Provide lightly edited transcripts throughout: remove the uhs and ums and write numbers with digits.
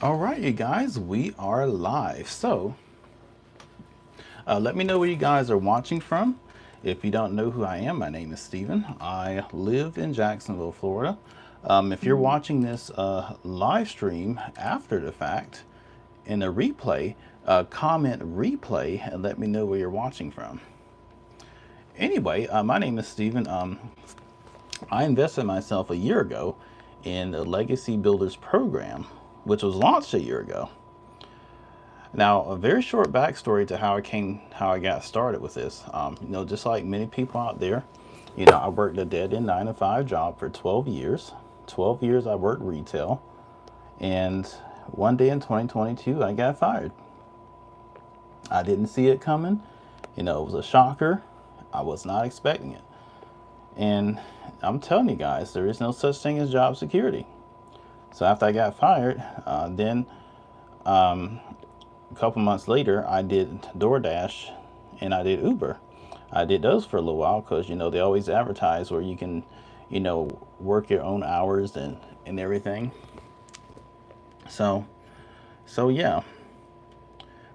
All right, you guys, we are live. So let me know where you guys are watching from. If you don't know who I am, my name is Steven. I live in Jacksonville, Florida. If you're watching this live stream after the fact in a replay, comment replay and let me know where you're watching from. Anyway, my name is Steven. I invested myself a year ago in the Legacy Builders program, which was launched a year ago. Now, a very short backstory to how I got started with this. Just like many people out there, I worked a dead-end 9-to-5 job for 12 years. 12 years I worked retail, and one day in 2022, I got fired. I didn't see it coming. It was a shocker. I was not expecting it. And I'm telling you guys, there is no such thing as job security. So after I got fired, then a couple months later, I did DoorDash and I did Uber. I did those for a little while because, they always advertise where you can, work your own hours and everything. So yeah.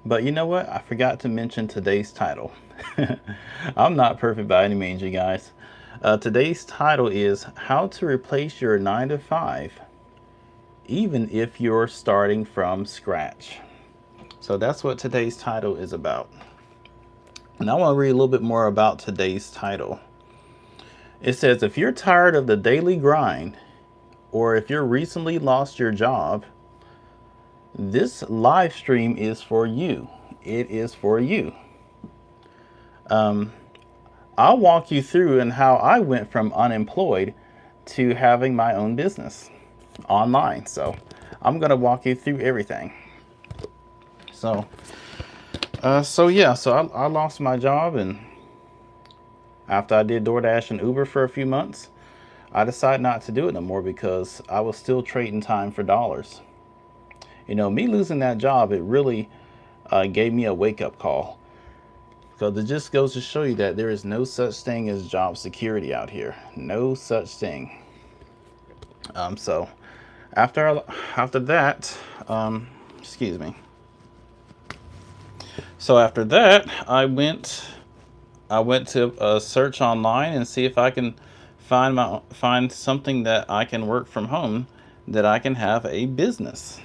But you know what? I forgot to mention today's title. I'm not perfect by any means, you guys. Today's title is How to Replace Your 9-to-5 Even If You're Starting from Scratch. So that's what today's title is about. And I want to read a little bit more about today's title. It says, if you're tired of the daily grind, or if you're recently lost your job, this live stream is for you. It is for you. I'll walk you through and how I went from unemployed to having my own business online. So I'm going to walk you through everything. So I lost my job, and after I did DoorDash and Uber for a few months, I decided not to do it no more because I was still trading time for dollars. Me losing that job, it really gave me a wake-up call. Because it just goes to show you that there is no such thing as job security out here. No such thing. So after that, excuse me. So after that, I went to search online and see if I can find something that I can work from home, that I can have a business.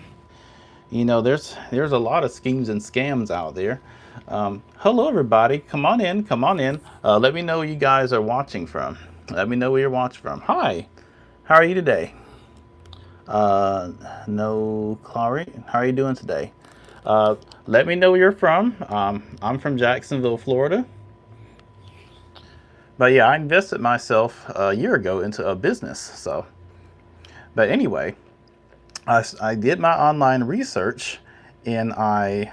There's a lot of schemes and scams out there. Hello everybody, come on in. Let me know where you guys are watching from. Let me know where you're watching from. Hi, how are you today? No, Clary, how are you doing today? Let me know where you're from. I'm from Jacksonville, Florida. But yeah, I invested myself a year ago into a business. But anyway, I did my online research, and I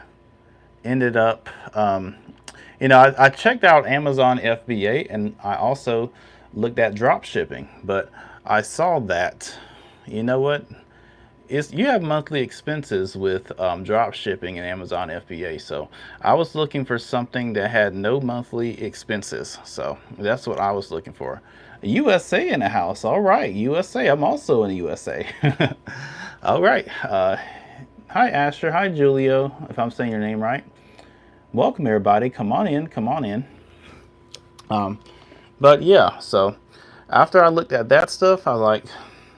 ended up, I checked out Amazon FBA, and I also looked at drop shipping. But I saw that, you know what? You have monthly expenses with drop shipping and Amazon FBA. So I was looking for something that had no monthly expenses. So that's what I was looking for. USA in the house. All right, USA. I'm also in the USA. All right. Hi, Asher. Hi, Julio, if I'm saying your name right. Welcome, everybody. Come on in. Come on in. But yeah, so after I looked at that stuff, I was like,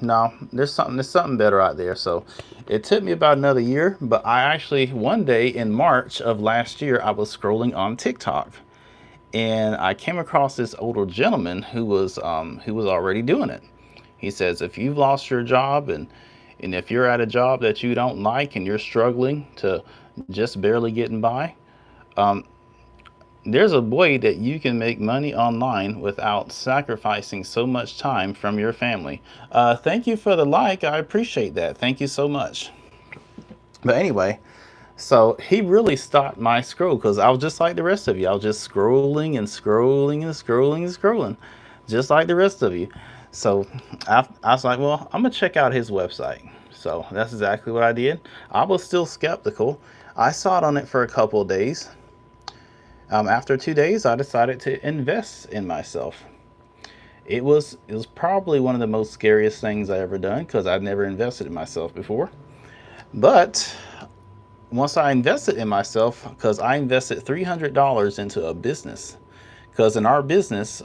no, there's something better out there. So it took me about another year, but I actually, one day in March of last year, I was scrolling on TikTok, and I came across this older gentleman who was already doing it. He says, if you've lost your job, and if you're at a job that you don't like and you're struggling to just barely getting by, there's a way that you can make money online without sacrificing so much time from your family. Thank you for the like. I appreciate that. Thank you so much. But anyway, so he really stopped my scroll, because I was just like the rest of you. I was just scrolling and scrolling and scrolling and scrolling, just like the rest of you. So I was like, well, I'm going to check out his website. So that's exactly what I did. I was still skeptical. I saw it on it for a couple of days. After 2 days, I decided to invest in myself. It was probably one of the most scariest things I ever done, because I've never invested in myself before. But once I invested in myself, because I invested $300 into a business, because in our business,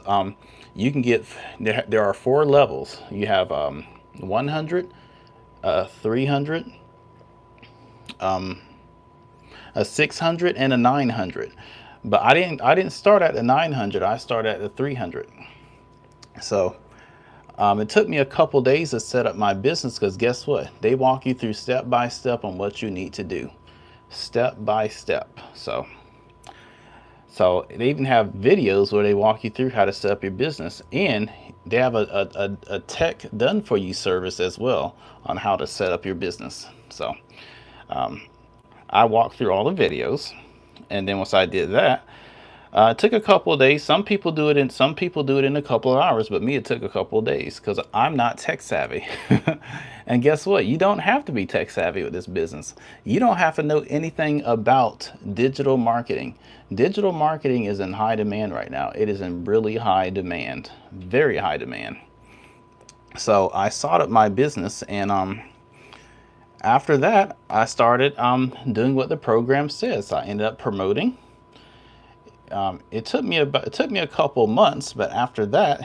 you can get, there are 4 levels. You have 100, 300, a 600, and a 900. But I didn't start at the 900. I started at the 300. So it took me a couple days to set up my business, because guess what? They walk you through step by step on what you need to do, step by step. So they even have videos where they walk you through how to set up your business, and they have a tech done for you service as well on how to set up your business. So I walked through all the videos, and then once I did that, it took a couple of days. Some people do it in a couple of hours, but me, it took a couple of days because I'm not tech savvy. And guess what? You don't have to be tech savvy with this business. You don't have to know anything about digital marketing. Digital marketing is in high demand right now. It is in really high demand, very high demand. So I started up my business, and after that, I started doing what the program says. I ended up promoting. It took me a couple months, but after that,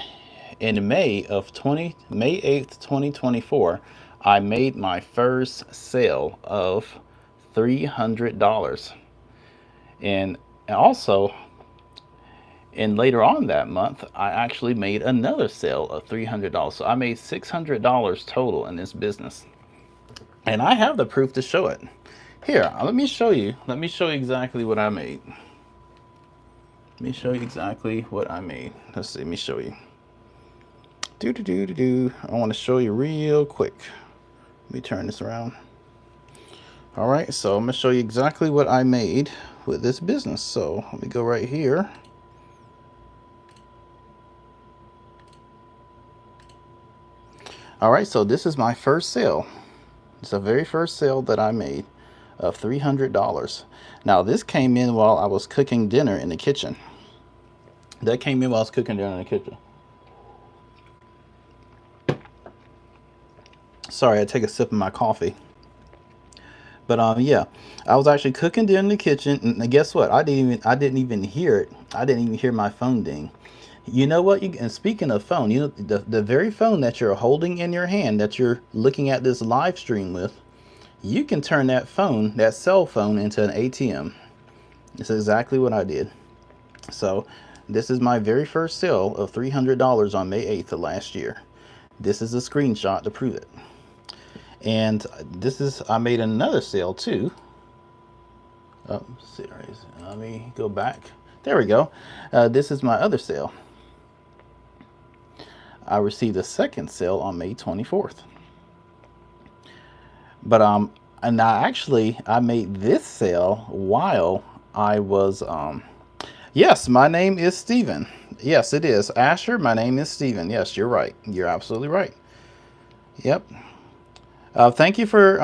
in May 8th, 2024, I made my first sale of $300. And also, and later on that month, I actually made another sale of $300. So I made $600 total in this business. And I have the proof to show it. Here, let me show you. Let me show you exactly what I made. Let me show you exactly what I made. Let's see, let me show you. I want to show you real quick. Let me turn this around. All right, so I'm going to show you exactly what I made with this business. So let me go right here. All right, so this is my first sale. It's the very first sale that I made of $300. Now, this came in while I was cooking dinner in the kitchen. That came in while I was cooking dinner in the kitchen. Sorry, I take a sip of my coffee. But yeah, I was actually cooking dinner in the kitchen, and guess what? I didn't even hear it. I didn't even hear my phone ding. You know what? And speaking of phone, you know, the very phone that you're holding in your hand, that you're looking at this live stream with, you can turn that phone, that cell phone, into an ATM. It's exactly what I did. So this is my very first sale of $300 on May 8th of last year. This is a screenshot to prove it. And this is, I made another sale too. Oh, series. Let me go back. There we go. This is my other sale. I received a second sale on May 24th. But and I made this sale while I was yes, my name is Steven. Yes, it is. Asher, my name is Steven. Yes, you're right. You're absolutely right. Yep. Thank you for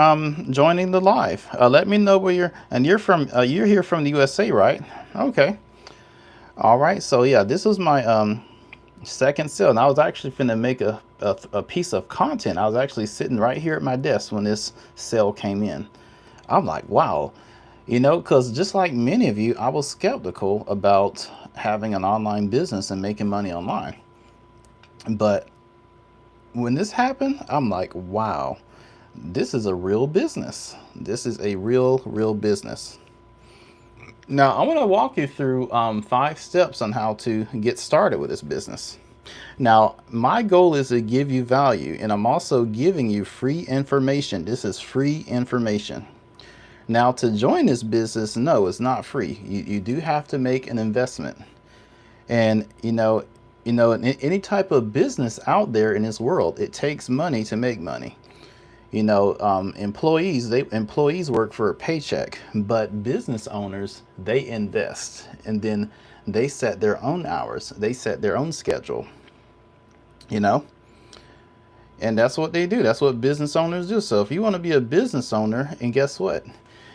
joining the live. Let me know where you're from. You're here from the USA, right? Okay. All right. So yeah, this was my second sale, and I was actually finna make a piece of content. I was actually sitting right here at my desk when this sale came in. I'm like, wow, you know, because just like many of you, I was skeptical about having an online business and making money online. But when this happened, I'm like, wow, this is a real business. This is a real business. Now, I want to walk you through 5 steps on how to get started with this business. Now, my goal is to give you value, and I'm also giving you free information. This is free information. Now, to join this business, no, it's not free. You do have to make an investment. And any type of business out there in this world, it takes money to make money. You know, employees work for a paycheck, but business owners, they invest, and then they set their own hours. They set their own schedule, you know, and that's what they do. That's what business owners do. So if you want to be a business owner, and guess what?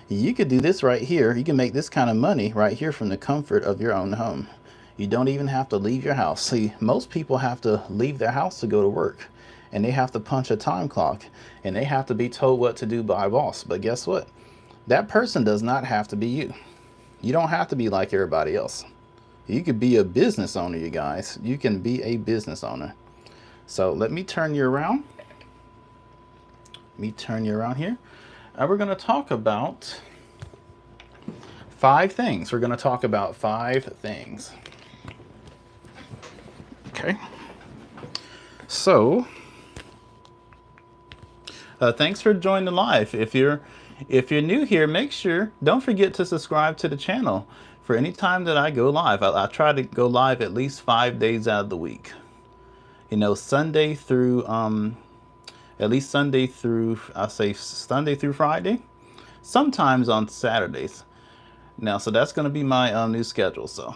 You could do this right here. You can make this kind of money right here from the comfort of your own home. You don't even have to leave your house. See, most people have to leave their house to go to work. and they have to punch a time clock, and they have to be told what to do by a boss. But guess what? That person does not have to be you. You don't have to be like everybody else. You could be a business owner, you guys. You can be a business owner. So let me turn you around. Let me turn you around here. And we're going to talk about 5 things. We're going to talk about 5 things. Okay. So, thanks for joining the live. If you're new here, don't forget to subscribe to the channel for any time that I go live. I try to go live at least 5 days out of the week. You know, Sunday through at least Sunday through, I'll say Sunday through Friday, sometimes on Saturdays. Now, so that's going to be my new schedule. So,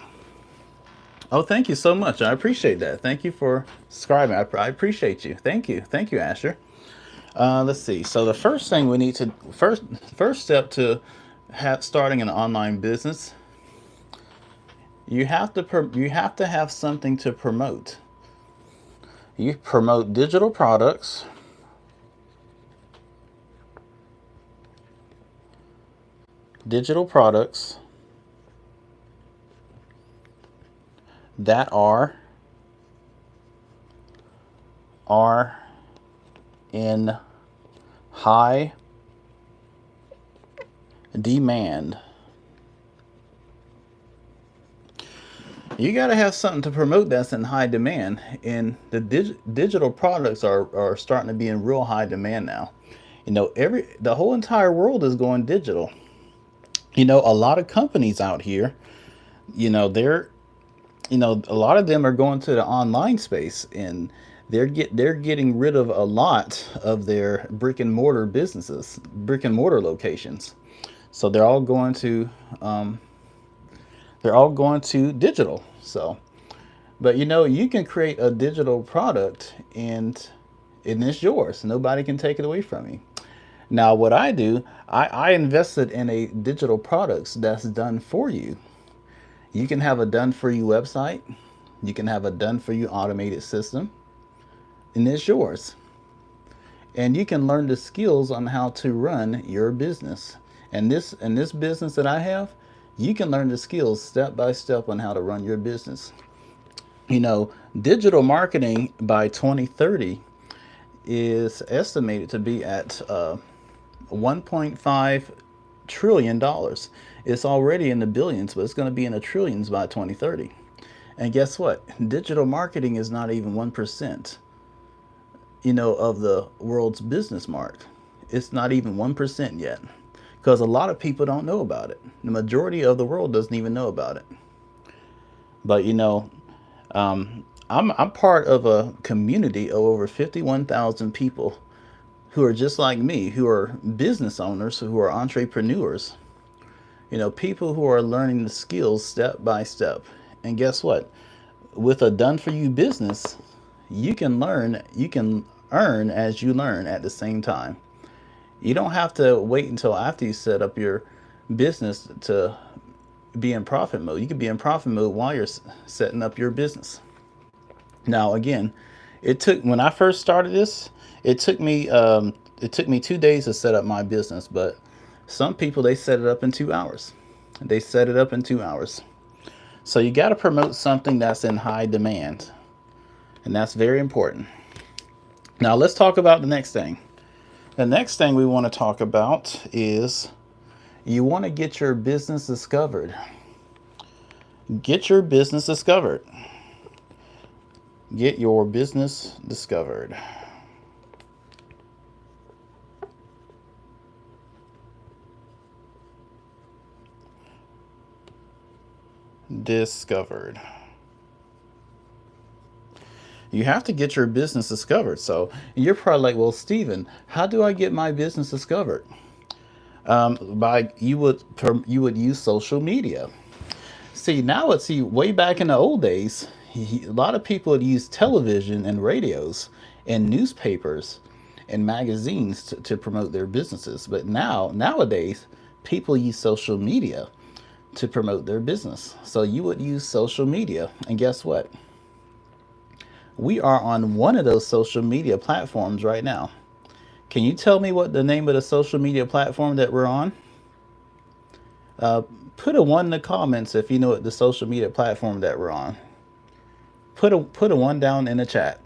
oh, thank you so much. I appreciate that. Thank you for subscribing. I appreciate you. Thank you, Asher. Let's see. So the first thing we need to first step to starting an online business, you have to have something to promote. You promote digital products. Digital products that are in high demand. You got to have something to promote that's in high demand, and the digital products are starting to be in real high demand now. You know, the whole entire world is going digital. You know, a lot of companies out here, you know, a lot of them are going to the online space, and they're getting rid of a lot of their brick and mortar businesses, brick and mortar locations. So they're all going to digital. So, but you know, you can create a digital product, and it's yours. Nobody can take it away from you. Now, what I do, I invested in a digital products that's done for you. You can have a done for you website. You can have a done for you automated system, and it's yours. And you can learn the skills on how to run your business. And this business that I have, you can learn the skills step by step on how to run your business. You know, digital marketing by 2030 is estimated to be at $1.5 trillion. It's already in the billions, but it's going to be in the trillions by 2030. And guess what? Digital marketing is not even 1%, you know, of the world's business mark. It's not even 1% yet, because a lot of people don't know about it. The majority of the world doesn't even know about it. But you know, I'm part of a community of over 51,000 people who are just like me, who are business owners, who are entrepreneurs, you know, people who are learning the skills step by step. And guess what? With a done for you business, you can earn as you learn at the same time. You don't have to wait until after you set up your business to be in profit mode. You can be in profit mode while you're setting up your business. Now, again, when I first started this, it took me 2 days to set up my business, but some people, they set it up in 2 hours. They set it up in 2 hours. So you got to promote something that's in high demand, and that's very important. Now let's talk about the next thing. The next thing we want to talk about is you want to get your business discovered. Get your business discovered. Get your business discovered. Discovered. You have to get your business discovered. So you're probably like, well, Stephen, how do I get my business discovered? You would use social media. See, way back in the old days, a lot of people would use television and radios and newspapers and magazines to promote their businesses. But nowadays, people use social media to promote their business. So you would use social media, and guess what? We are on one of those social media platforms right now. Can you tell me what the name of the social media platform that we're on? Uh, Put a one in the comments if you know what the social media platform that we're on. Put a one down in the chat.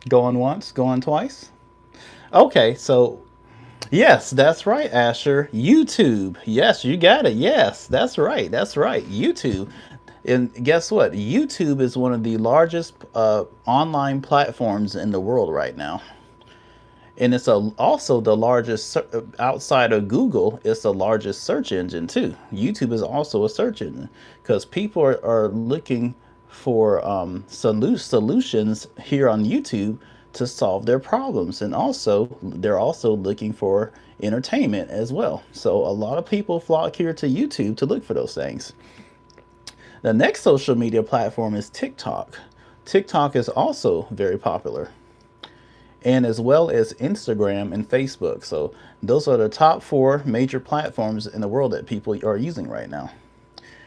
Going once, going twice. Okay, so yes, that's right, Asher. YouTube. Yes, you got it. Yes, that's right. That's right. YouTube. And guess what? YouTube is one of the largest online platforms in the world right now. And it's also the largest, outside of Google, it's the largest search engine too. YouTube is also a search engine because people are looking for solutions here on YouTube to solve their problems. And also, they're also looking for entertainment as well. So a lot of people flock here to YouTube to look for those things. The next social media platform is TikTok. TikTok is also very popular, and as well as Instagram and Facebook. So those are the top four major platforms in the world that people are using right now.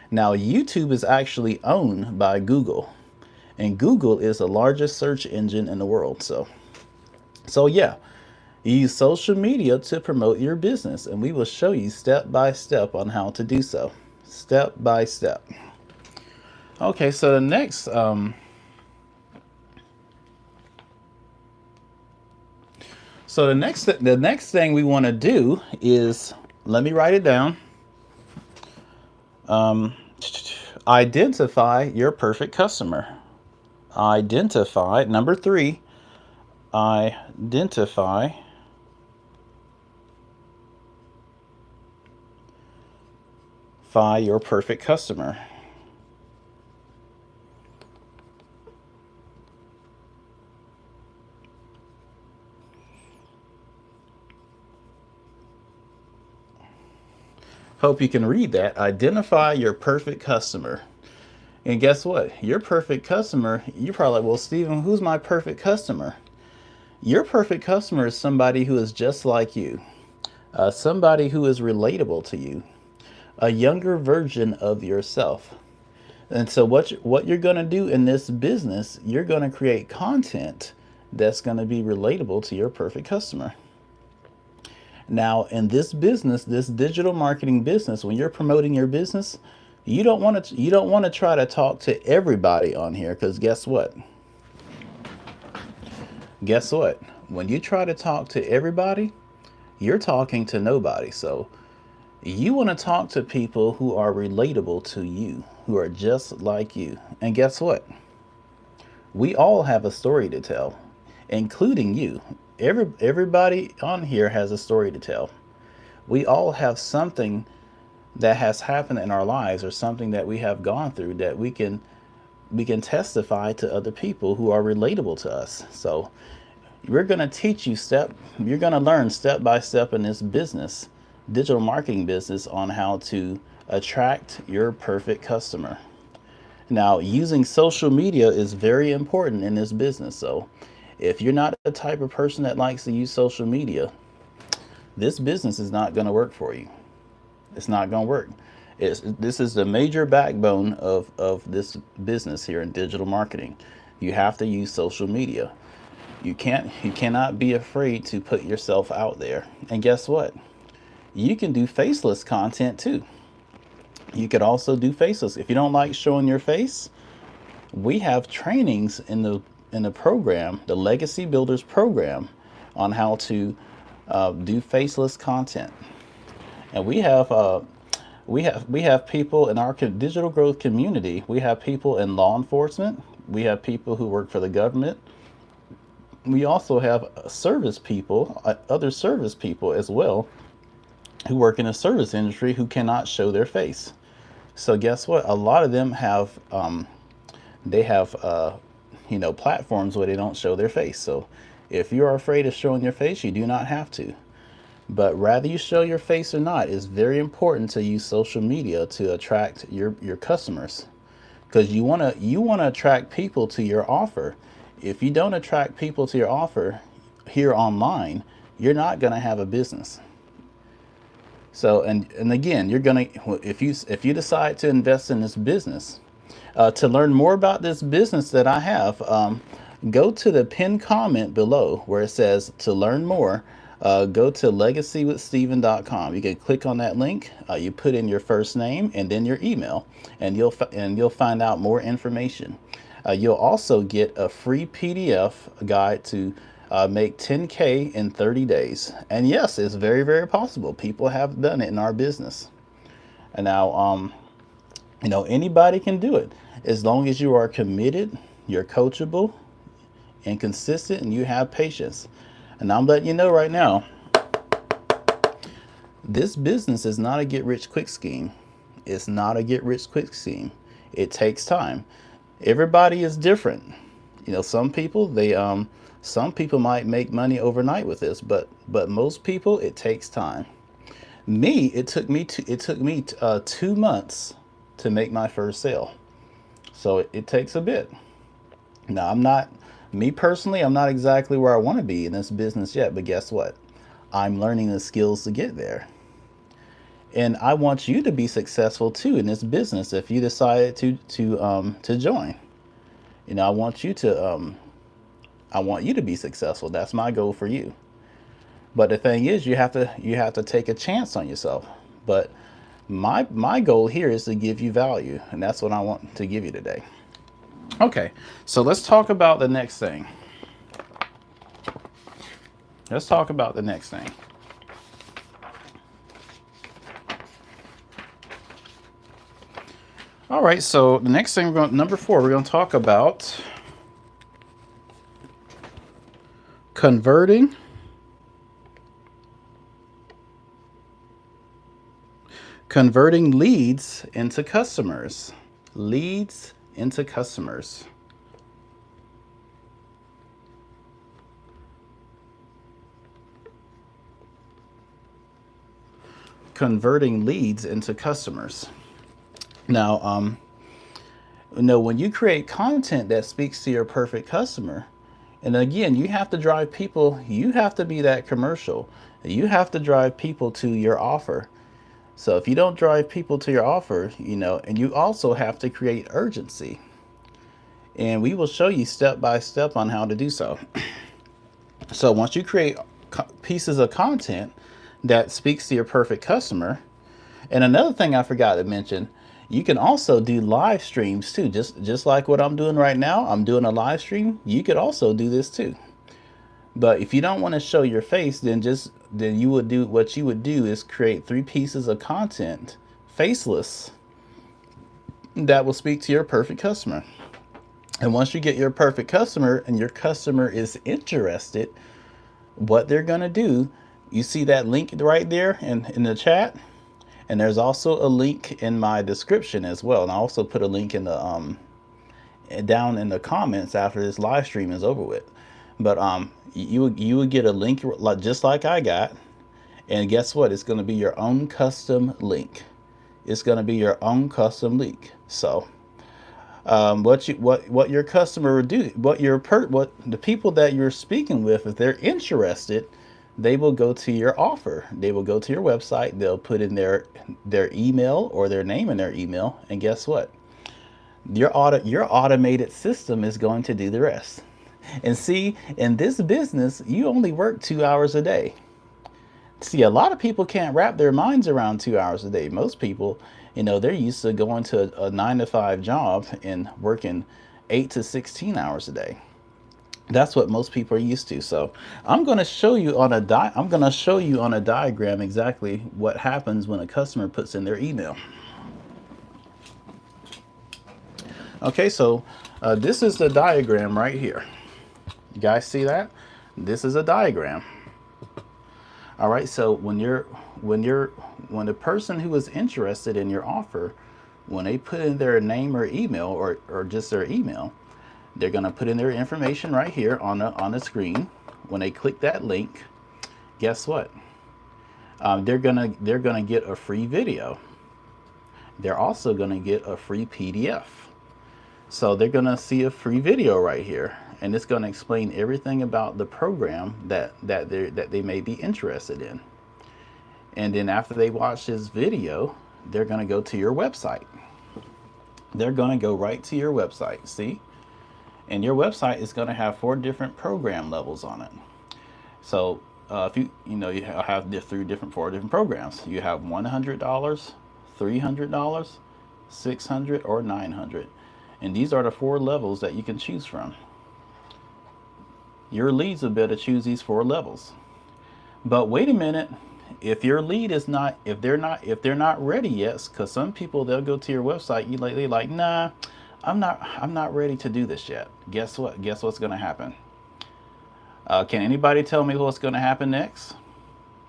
Now, YouTube is actually owned by Google, and Google is the largest search engine in the world. So yeah, use social media to promote your business, and we will show you step by step on how to do so. Step by step. Okay, so the next thing we want to do is, let me write it down. Identify your perfect customer. Identify, number 3, identify your perfect customer. Hope you can read that. Identify your perfect customer. And guess what? Your perfect customer, you're probably like, well, Stephen, who's my perfect customer? Your perfect customer is somebody who is just like you, somebody who is relatable to you, a younger version of yourself. And so what you're going to do in this business, you're going to create content that's going to be relatable to your perfect customer. Now, in this business, this digital marketing business, when you're promoting your business, you don't want to try to talk to everybody on here, because guess what? Guess what? When you try to talk to everybody, you're talking to nobody. So you want to talk to people who are relatable to you, who are just like you. And guess what? We all have a story to tell, including you. Everybody on here has a story to tell. We all have something that has happened in our lives, or something that we have gone through, that we can testify to other people who are relatable to us. So we're going to teach you you're going to learn step by step in this business, digital marketing business, on how to attract your perfect customer. Now, using social media is very important in this business. So if you're not the type of person that likes to use social media, this business is not going to work for you. It's not going to work. This is the major backbone of this business here in digital marketing. You have to use social media. You cannot be afraid to put yourself out there. And guess what? You can do faceless content too. You could also do faceless. If you don't like showing your face, we have trainings in the program, the Legacy Builders program, on how to do faceless content. And we have people in our digital growth community. We have people in law enforcement. We have people who work for the government. We also have service people, other service people as well, who work in the service industry, who cannot show their face. So guess what? A lot of them have platforms where they don't show their face. So if you're afraid of showing your face, you do not have to. But rather you show your face or not, it's very important to use social media to attract your customers, because you want to attract people to your offer. If you don't attract people to your offer here online, you're not going to have a business. So, and again, you're gonna, if you decide to invest in this business, to learn more about this business that I have, go to the pinned comment below where it says to learn more. Go to legacywithsteven.com. You can click on that link. You put in your first name and then your email, and you'll find out more information. You'll also get a free PDF guide to make 10K in 30 days. And yes, it's very, very possible. People have done it in our business. And now, anybody can do it as long as you are committed, you're coachable and consistent, and you have patience. And I'm letting you know right now, this business is not a get rich quick scheme. It's not a get rich quick scheme. It takes time. Everybody is different. Some people some people might make money overnight with this, but most people, it takes time. It took me 2 months to make my first sale. So it takes a bit. Now, me personally, I'm not exactly where I want to be in this business yet, but guess what? I'm learning the skills to get there. And I want you to be successful too in this business if you decided to join. I want you to be successful. That's my goal for you. But the thing is, you have to take a chance on yourself. But my goal here is to give you value, and that's what I want to give you today. Okay, so let's talk about the next thing. All right, so the next thing number 4, we're going to talk about converting leads into customers. Leads into customers. Converting leads into customers. Now, when you create content that speaks to your perfect customer, and again, you have to drive people, you have to be that commercial. You have to drive people to your offer. So if you don't drive people to your offer, and you also have to create urgency. And we will show you step by step on how to do so. So once you create pieces of content that speaks to your perfect customer, and another thing I forgot to mention, you can also do live streams too. Just like what I'm doing right now, I'm doing a live stream. You could also do this too. But if you don't want to show your face, then you would do what you would do is create 3 pieces of content, faceless, that will speak to your perfect customer. And once you get your perfect customer and your customer is interested, what they're going to do, you see that link right there in the chat. And there's also a link in my description as well. And I also put a link in the down in the comments after this live stream is over with. But you would get a link just like I got. And guess what? It's going to be your own custom link. It's going to be your own custom link. So what your customer would do, what the people that you're speaking with, if they're interested, they will go to your offer. They will go to your website. They'll put in their email or their name in their email. And guess what? Your automated system is going to do the rest. And see, in this business, you only work 2 hours a day. See, a lot of people can't wrap their minds around 2 hours a day. Most people, they're used to going to a 9-to-5 job and working 8 to 16 hours a day. That's what most people are used to. So I'm going to show you on a diagram exactly what happens when a customer puts in their email. Okay, so this is the diagram right here. You guys see that? This is a diagram. All right, so when the person who is interested in your offer, when they put in their name or email or just their email, they're going to put in their information right here on the screen. When they click that link, guess what? They're gonna get a free video. They're also going to get a free PDF. So they're going to see a free video right here, and it's going to explain everything about the program that they may be interested in. And then after they watch this video, they're going to go to your website. They're going to go right to your website. See? And your website is going to have 4 different program levels on it. So if you have 4 different programs. You have $100, $300, $600, or $900. And these are the 4 levels that you can choose from. Your leads will be able to choose these 4 levels. But wait a minute, if your lead is not, if they're not ready yet, because some people, they'll go to your website, they're like, nah, I'm not ready to do this yet. Guess what? Guess what's going to happen? Can anybody tell me what's going to happen next?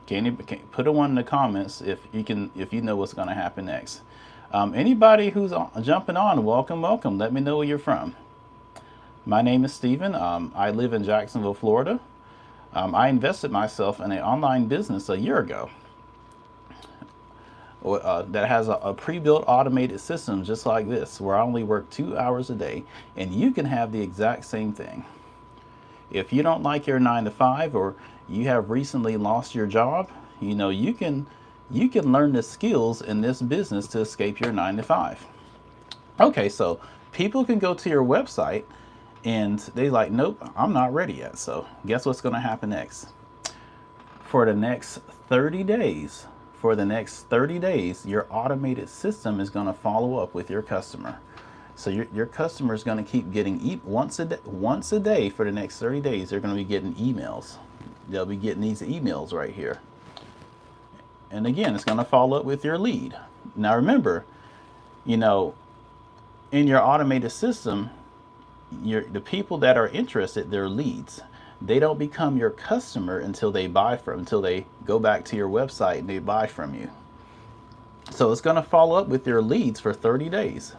Can put a 1 in the comments if you know what's going to happen next. Anybody who's jumping on, welcome. Let me know where you're from. My name is Steven. I live in Jacksonville, Florida. I invested myself in an online business a year ago that has a pre-built automated system just like this, where I only work 2 hours a day, and you can have the exact same thing. If you don't like your 9 to 5, or you have recently lost your job, you can learn the skills in this business to escape your 9 to 5. Okay, so people can go to your website and they like, nope, I'm not ready yet. So guess what's going to happen next? For the next 30 days, your automated system is going to follow up with your customer. So your customer is going to keep getting once a day for the next 30 days. They're going to be getting emails. They'll be getting these emails right here. And again, it's going to follow up with your lead. Now remember, in your automated system, the people that are interested, they're leads. They don't become your customer until they go back to your website and they buy from you. So it's going to follow up with your leads for 30 days.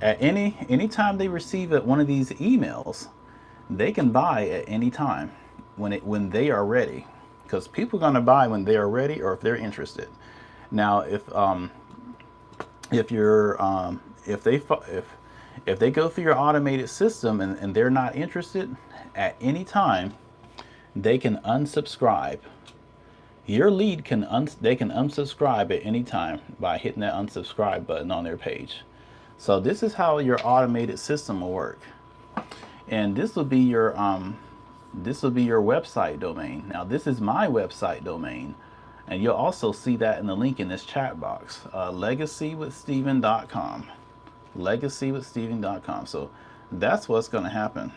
At any time they receive one of these emails, they can buy at any time when they are ready, because people are going to buy when they are ready or if they're interested. Now, if they go through your automated system and they're not interested, at any time they can unsubscribe. Your lead can unsubscribe at any time by hitting that unsubscribe button on their page. So this is how your automated system will work. And this will be your website domain. Now this is my website domain, and you'll also see that in the link in this chat box, legacywithsteven.com. legacywithsteven.com. So that's what's going to happen.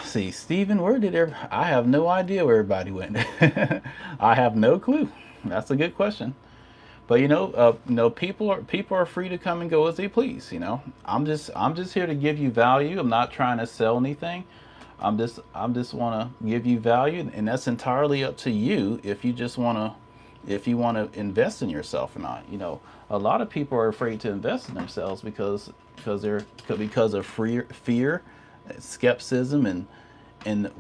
See, Steven, where did I have no idea where everybody went. I have no clue. That's a good question. But people are free to come and go as they please. I'm just here to give you value. I'm not trying to sell anything. I'm just want to give you value, and that's entirely up to you if you want to invest in yourself or not. A lot of people are afraid to invest in themselves because of fear, skepticism, and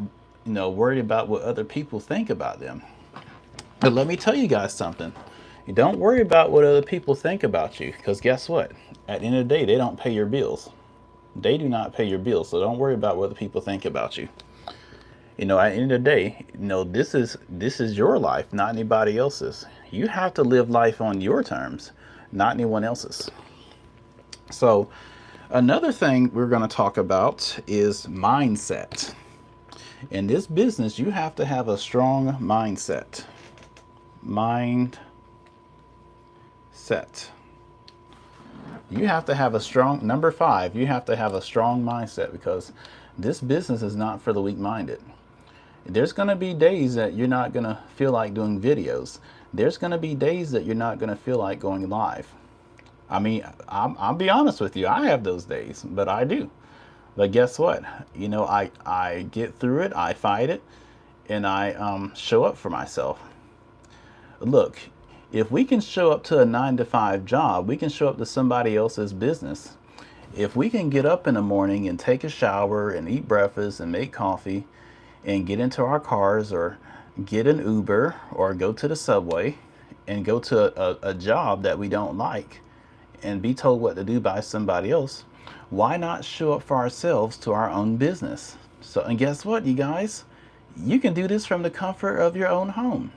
worried about what other people think about them. But let me tell you guys something. You don't worry about what other people think about you, because guess what? At the end of the day, they don't pay your bills. They do not pay your bills, so don't worry about what other people think about you. At the end of the day, this is your life, not anybody else's. You have to live life on your terms, not anyone else's. So another thing we're going to talk about is mindset. In this business, you have to have a strong mindset. You have to have a strong, number 5, you have to have a strong mindset, because this business is not for the weak-minded. There's going to be days that you're not going to feel like doing videos. There's going to be days that you're not going to feel like going live. I mean, I'll be honest with you. I have those days, but I do. But guess what? I get through it, I fight it, and I show up for myself. Look, if we can show up to a 9 to 5 job, we can show up to somebody else's business. If we can get up in the morning and take a shower and eat breakfast and make coffee and get into our cars or get an Uber or go to the subway and go to a job that we don't like and be told what to do by somebody else, why not show up for ourselves to our own business? So, and guess what, you guys? You can do this from the comfort of your own home.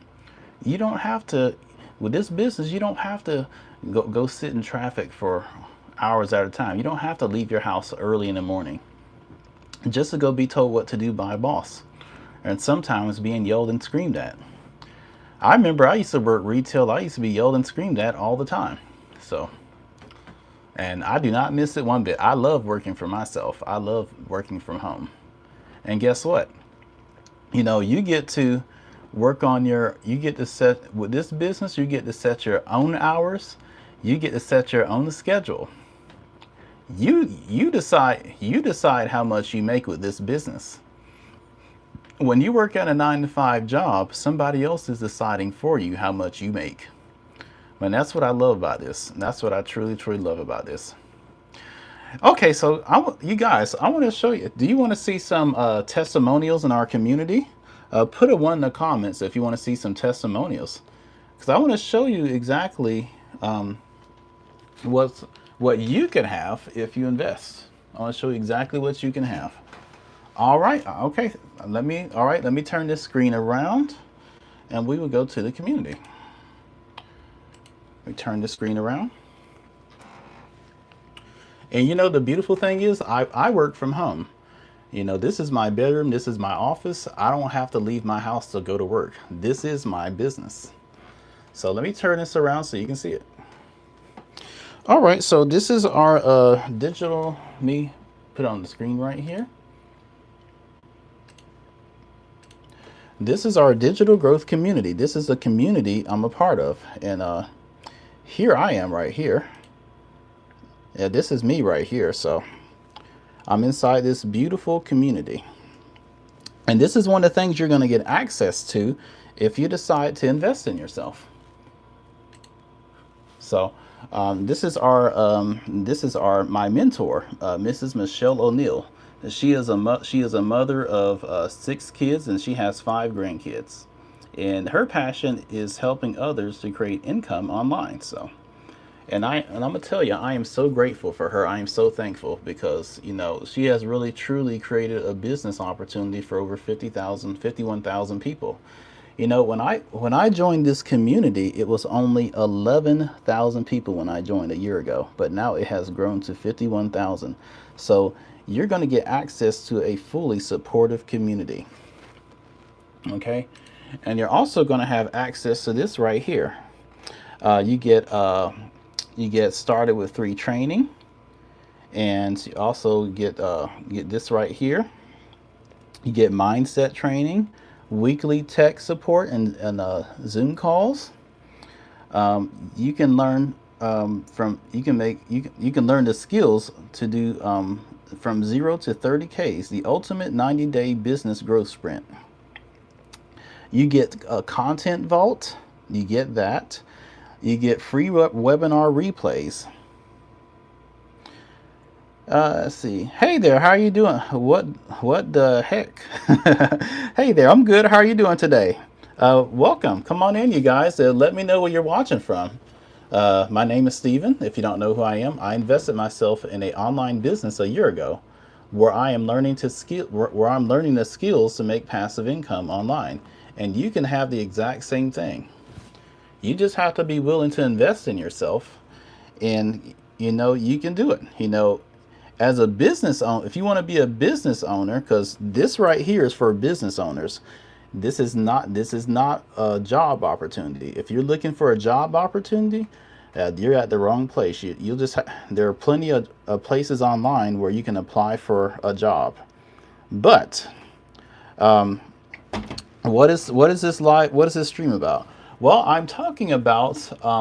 You don't have to, with this business, you don't have to go sit in traffic for hours at a time. You don't have to leave your house early in the morning just to go be told what to do by a boss, and sometimes being yelled and screamed at. I remember I used to work retail. I used to be yelled and screamed at all the time. So, and I do not miss it one bit. I love working for myself. I love working from home. And guess what? You know, you get to work on you get to set, with this business, you get to set your own hours. You get to set your own schedule. You decide how much you make with this business. When you work at a 9-to-5 job, somebody else is deciding for you how much you make. And that's what I love about this. That's what I truly, truly love about this. Okay, so you guys, I want to show you. Do you want to see some testimonials in our community? Put a 1 in the comments if you want to see some testimonials, because I want to show you exactly what you can have if you invest. I want to show you exactly what you can have. All right, okay. Let me turn this screen around, and we will go to the community. Let me turn the screen around. And you know, the beautiful thing is I work from home. You know, this is my bedroom. This is my office. I don't have to leave my house to go to work. This is my business. So let me turn this around so you can see it. All right, so this is our digital, me put it on the screen right here. This is our digital growth community. This is a community I'm a part of. And here I am right here. Yeah, this is me right here. So I'm inside this beautiful community. And this is one of the things you're going to get access to if you decide to invest in yourself. So this is my mentor, Mrs. Michelle O'Neill. She is a mother of 6 kids, and she has 5 grandkids. And her passion is helping others to create income online. So, and I'm gonna tell you, I am so grateful for her. I am so thankful, because you know, she has really truly created a business opportunity for over 51,000 people. You know, when I joined this community, it was only 11,000 people when I joined a year ago, but now it has grown to 51,000. So you're going to get access to a fully supportive community. Okay, and you're also going to have access to this right here. You get started with 3 training, and you also get this right here. You get mindset training, weekly tech support, and Zoom calls. You can learn you can learn the skills to do from 0 to 30Ks, the ultimate 90-day business growth sprint. You get a content vault. You get that. You get free webinar replays. Let's see. Hey there, how are you doing? What the heck? Hey there, I'm good. How are you doing today? Welcome. Come on in, you guys. Let me know where you're watching from. My name is Steven. If you don't know who I am, I invested myself in an online business a year ago, where I'm learning the skills to make passive income online. And you can have the exact same thing. You just have to be willing to invest in yourself, and you know, you can do it. You know, as a business owner, if you want to be a business owner, because this right here is for business owners. This is not a job opportunity. If you're looking for a job opportunity, you're at the wrong place. There are plenty of places online where you can apply for a job. But what is this stream about? Well, I'm talking about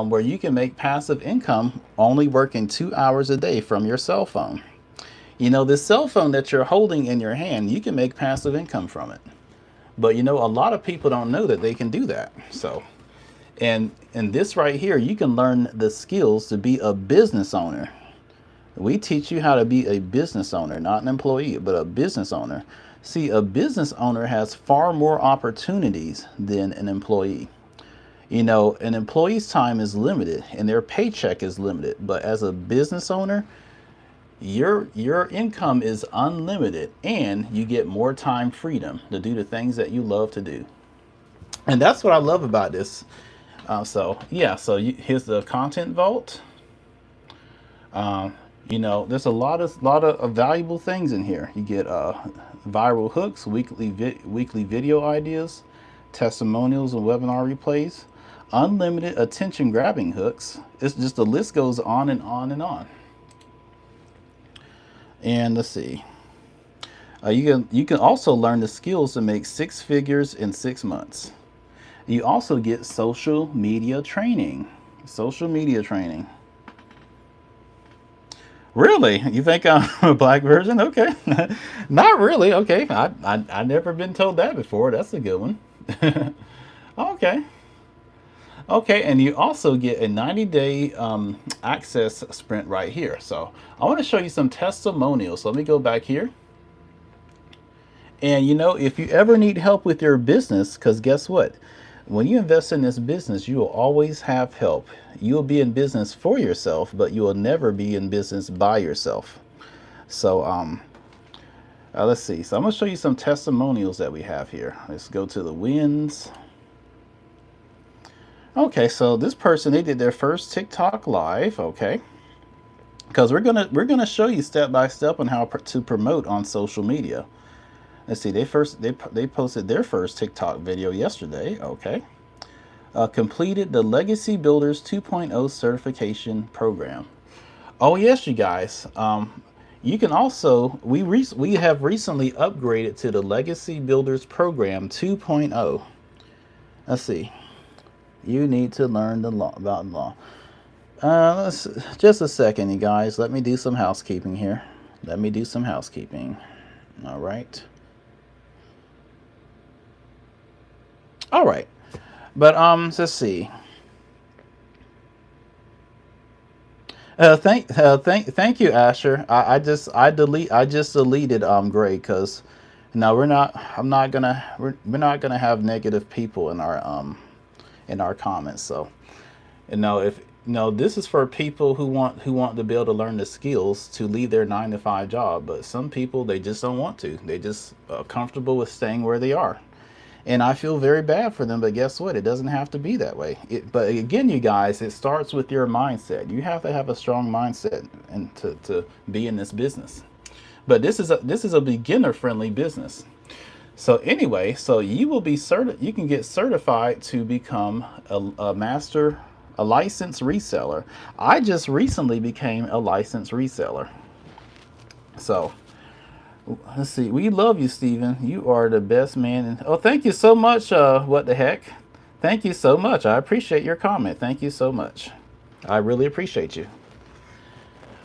where you can make passive income only working 2 hours a day from your cell phone. You know, this cell phone that you're holding in your hand, you can make passive income from it. But you know, a lot of people don't know that they can do that. So, and this right here, you can learn the skills to be a business owner. We teach you how to be a business owner, not an employee, but a business owner. See, a business owner has far more opportunities than an employee. You know, an employee's time is limited and their paycheck is limited. But as a business owner, your income is unlimited, and you get more time freedom to do the things that you love to do. And that's what I love about this. So yeah, so here's the content vault. You know, there's a lot of valuable things in here. You get viral hooks, weekly video ideas, testimonials and webinar replays, unlimited attention grabbing hooks. It's just, the list goes on and on and on. And let's see. You can also learn the skills to make 6 figures in 6 months. You also get social media training. Social media training. Really? You think I'm a black version? Okay. Not really. Okay. I never been told that before. That's a good one. Okay. Okay. And you also get a 90-day access sprint right here. So I want to show you some testimonials. Let me go back here. And you know, if you ever need help with your business, because guess what? When you invest in this business, you will always have help. You'll be in business for yourself, but you will never be in business by yourself. So let's see. So I'm going to show you some testimonials that we have here. Let's go to the wins. Okay, so this person, they did their first TikTok live. Okay, because we're gonna show you step by step on how to promote on social media. Let's see. They posted their first TikTok video yesterday. Okay. Completed the Legacy Builders 2.0 certification program. Oh yes, you guys. You can also we have recently upgraded to the Legacy Builders program 2.0. Let's see. You need to learn the law about law. Just a second, you guys. Let me do some housekeeping here. Let me do some housekeeping. All right. All right. But let's see. Thank you, Asher. I just deleted Greg, because no, we're not gonna have negative people in our comments. So, you know, if no, this is for people who want to be able to learn the skills to leave their 9 to 5 job. But some people, they just don't want to. They just comfortable with staying where they are. And I feel very bad for them, but guess what? It doesn't have to be that way. But again, you guys, it starts with your mindset. You have to have a strong mindset and to be in this business. But this is a beginner friendly business. So anyway, so you will be you can get certified to become a licensed reseller. I just recently became a licensed reseller. So let's see. We love you, Stephen. You are the best man. Oh, thank you so much. What the heck? Thank you so much. I appreciate your comment. Thank you so much. I really appreciate you.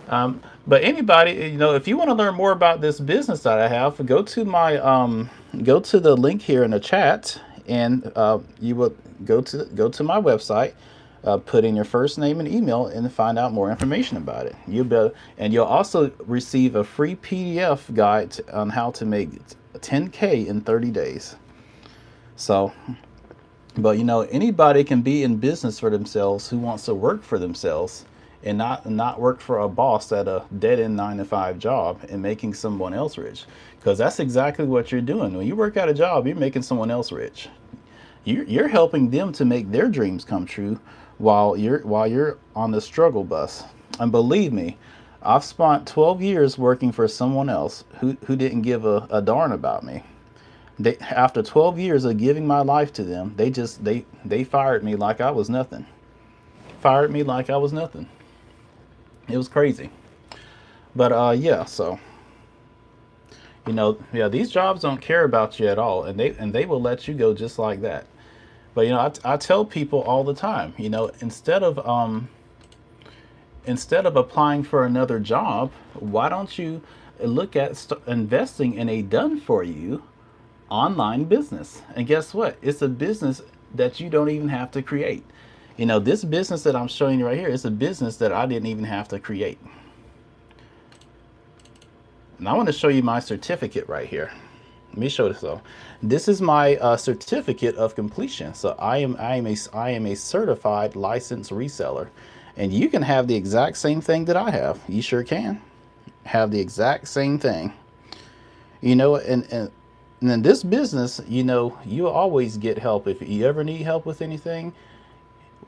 But anybody, you know, if you want to learn more about this business that I have, go to the link here in the chat, and you will go to my website. Put in your first name and email and find out more information about it. You'll also receive a free PDF guide on how to make 10K in 30 days. So, but you know, anybody can be in business for themselves who wants to work for themselves and not work for a boss at a dead-end 9 to 5 job and making someone else rich. Because that's exactly what you're doing. When you work at a job, you're making someone else rich. You're helping them to make their dreams come true while you're on the struggle bus. And believe me, I've spent 12 years working for someone else who didn't give a darn about me. After 12 years of giving my life to them, they fired me like I was nothing. Fired me like I was nothing. It was crazy. But yeah, so you know, yeah, these jobs don't care about you at all, and they will let you go just like that. But you know, I tell people all the time, you know, instead of applying for another job, why don't you look at investing in a done for you online business? And guess what? It's a business that you don't even have to create. You know, this business that I'm showing you right here is a business that I didn't even have to create. And I want to show you my certificate right here. Let me show this though. This is my certificate of completion. So I am a certified licensed reseller, and you can have the exact same thing that I have. You sure can. have the exact same thing. You know, and in this business, you know, you always get help. If you ever need help with anything,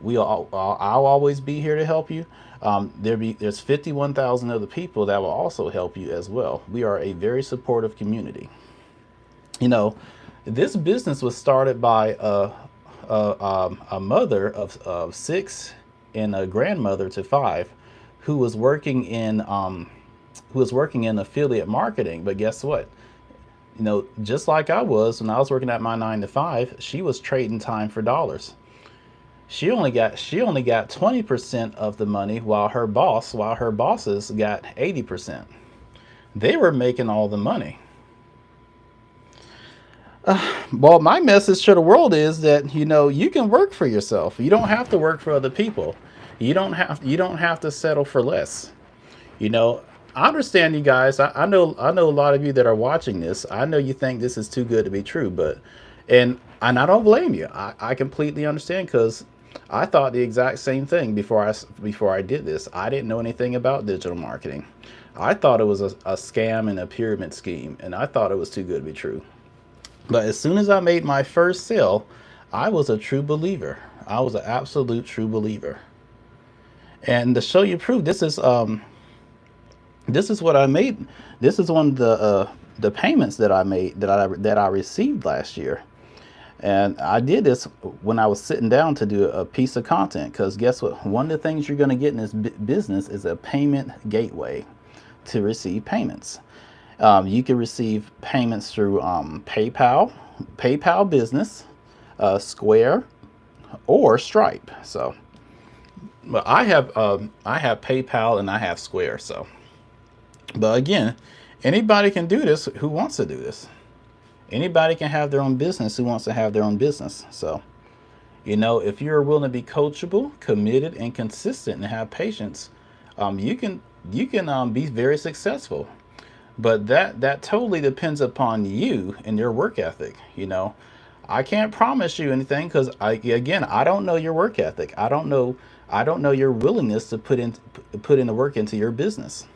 I'll always be here to help you. There's 51,000 other people that will also help you as well. We are a very supportive community. You know, this business was started by a mother of six and a grandmother to five who was working in affiliate marketing. But guess what? You know, just like I was when I was working at my 9 to 5, she was trading time for dollars. She only got 20% of the money while her bosses got 80%. They were making all the money. Well, my message to the world is that, you know, you can work for yourself. You don't have to work for other people. You don't have to settle for less. You know, I understand you guys. I know a lot of you that are watching this. I know you think this is too good to be true, but and I don't blame you. I completely understand, because I thought the exact same thing before I did this. I didn't know anything about digital marketing. I thought it was a scam and a pyramid scheme, and I thought it was too good to be true. But as soon as I made my first sale, I was a true believer. I was an absolute true believer. And to show you proof, this is what I made. This is one of the payments that I made, that I received last year. And I did this when I was sitting down to do a piece of content, because guess what? One of the things you're going to get in this business is a payment gateway to receive payments. You can receive payments through PayPal Business, Square, or Stripe. So, but I have PayPal and I have Square. So, but again, anybody can do this who wants to do this. Anybody can have their own business who wants to have their own business. So, you know, if you're willing to be coachable, committed, and consistent, and have patience, you can be very successful. But that totally depends upon you and your work ethic. You know, I can't promise you anything, because I don't know your work ethic. I don't know your willingness to put in the work into your business.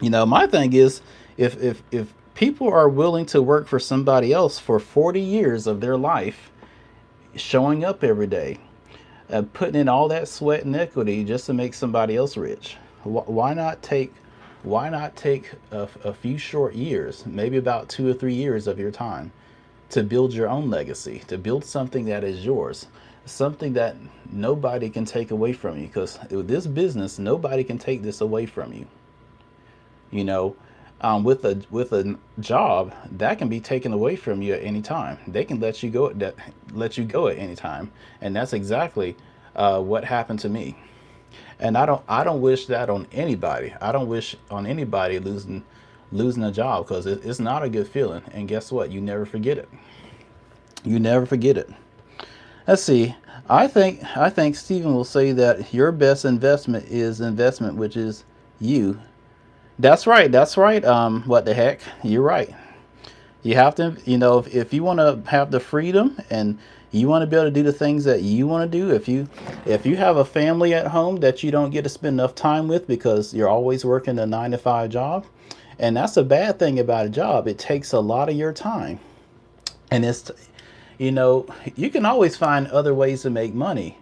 You know, my thing is, if people are willing to work for somebody else for 40 years of their life, showing up every day, putting in all that sweat and equity just to make somebody else rich, why not take a few short years, maybe about 2 or 3 years of your time, to build your own legacy, to build something that is yours, something that nobody can take away from you, because with this business, nobody can take this away from you. You know, with a job that can be taken away from you at any time. They can let you go at any time, and that's exactly what happened to me. And I don't wish that on anybody. I don't wish on anybody losing a job, because it's not a good feeling. And guess what? You never forget it. You never forget it. Let's see. I think Stephen will say that your best investment is investment, which is you. That's right. That's right. What the heck? You're right. You have to, if you want to have the freedom, and you want to be able to do the things that you want to do, if you have a family at home that you don't get to spend enough time with because you're always working a 9 to 5 job, and that's a bad thing about a job. It takes a lot of your time, and you know, you can always find other ways to make money,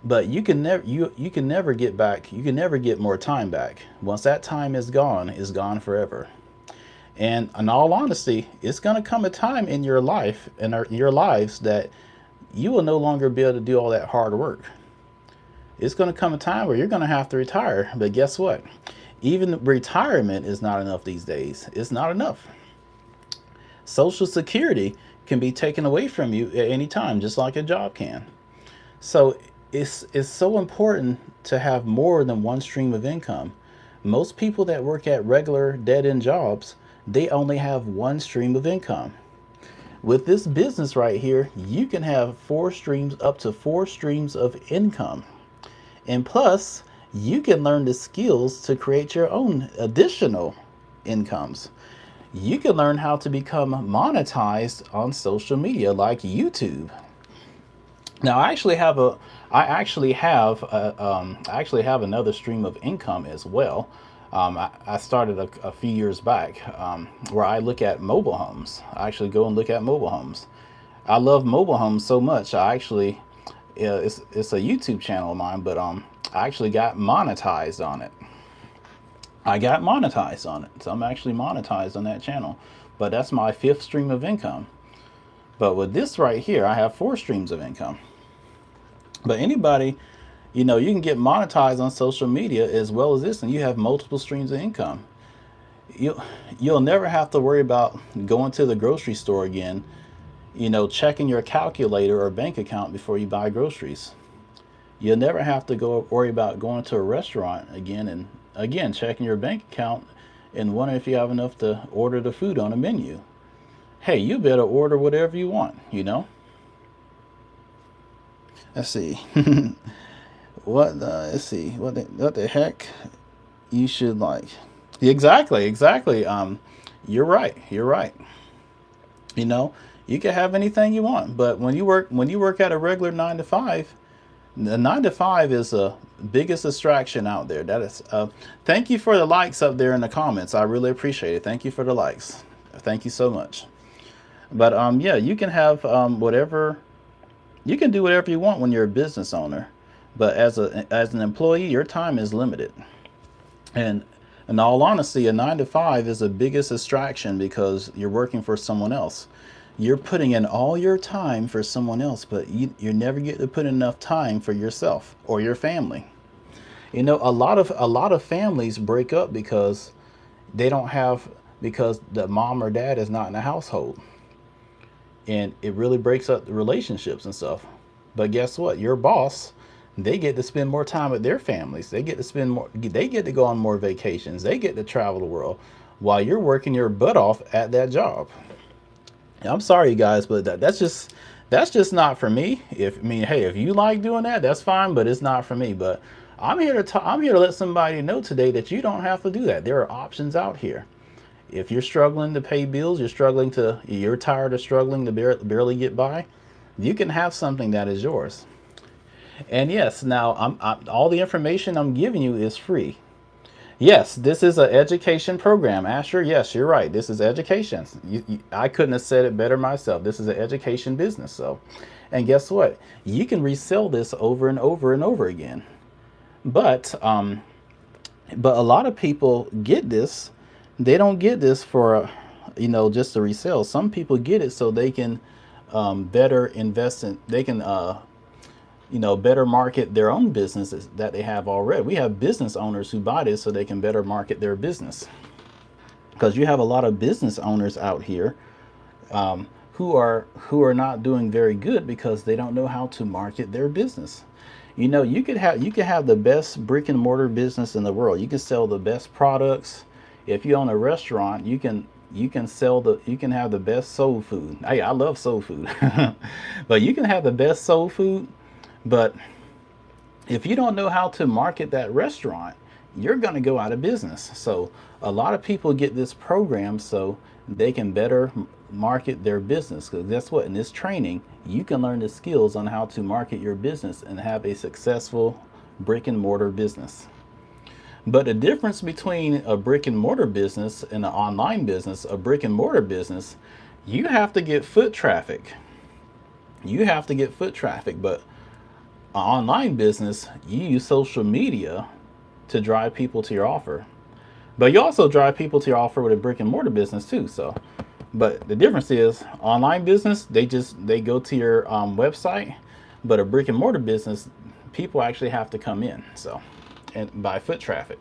but you can never get back. You can never get more time back. Once that time is gone, it's gone forever. And in all honesty, it's going to come a time in your life and your lives that you will no longer be able to do all that hard work. It's going to come a time where you're going to have to retire. But guess what? Even retirement is not enough these days. It's not enough. Social Security can be taken away from you at any time, just like a job can. So it's so important to have more than one stream of income. Most people that work at regular dead end jobs, they only have one stream of income. With this business right here, you can have up to four streams of income. And plus, you can learn the skills to create your own additional incomes. You can learn how to become monetized on social media like YouTube. Now, I actually have another stream of income as well. I started a few years back, where I look at mobile homes. I actually go and look at mobile homes. I love mobile homes so much. I actually, yeah, it's a YouTube channel of mine, but I actually got monetized on it. I got monetized on it, so I'm actually monetized on that channel. But that's my fifth stream of income. But with this right here, I have four streams of income. But anybody, you can get monetized on social media as well as this, and you have multiple streams of income. You you'll never have to worry about going to the grocery store again, checking your calculator or bank account before you buy groceries. You'll never have to go worry about going to a restaurant again and again checking your bank account and wondering if you have enough to order the food on a menu. Hey, you better order whatever you want. Let's see. Let's see. What the heck you should like. Exactly, exactly. You're right. You're right. You know, you can have anything you want, but when you work at a regular 9 to 5, the 9 to 5 is the biggest distraction out there. That is. Thank you for the likes up there in the comments. I really appreciate it. Thank you for the likes. Thank you so much. But yeah, you can have whatever. You can do whatever you want when you're a business owner, but as an employee, your time is limited. And in all honesty, a 9 to 5 is the biggest distraction because you're working for someone else. You're putting in all your time for someone else, but you never get to put enough time for yourself or your family. A lot of families break up because they don't have because the mom or dad is not in the household, and it really breaks up the relationships and stuff. But guess what? Your boss, they get to spend more time with their families. They get to spend more. They get to go on more vacations. They get to travel the world while you're working your butt off at that job. I'm sorry, you guys, but that's just not for me. Hey, if you like doing that, that's fine, but it's not for me. But I'm here to let somebody know today that you don't have to do that. There are options out here. If you're struggling to pay bills, you're tired of struggling to barely get by, you can have something that is yours. And yes, now all the information I'm giving you is free. Yes, this is an education program. Asher, yes, you're right. This is education. I couldn't have said it better myself. This is an education business. So, and guess what? You can resell this over and over and over again. But a lot of people get this. They don't get this for, just to resell. Some people get it so they can better invest in. They can better market their own businesses that they have already. We have business owners who buy this so they can better market their business. Because you have a lot of business owners out here who are not doing very good because they don't know how to market their business. You could have the best brick and mortar business in the world. You can sell the best products. If you own a restaurant, you can have the best soul food. Hey, I love soul food. But you can have the best soul food, but if you don't know how to market that restaurant, you're going to go out of business. So a lot of people get this program so they can better market their business. Because guess what? In this training, you can learn the skills on how to market your business and have a successful brick and mortar business. But the difference between a brick and mortar business and an online business, a brick and mortar business, you have to get foot traffic. You have to get foot traffic, but an online business, you use social media to drive people to your offer. But you also drive people to your offer with a brick and mortar business too. So, but the difference is online business, they go to your website, but a brick and mortar business, people actually have to come in. So, and by foot traffic.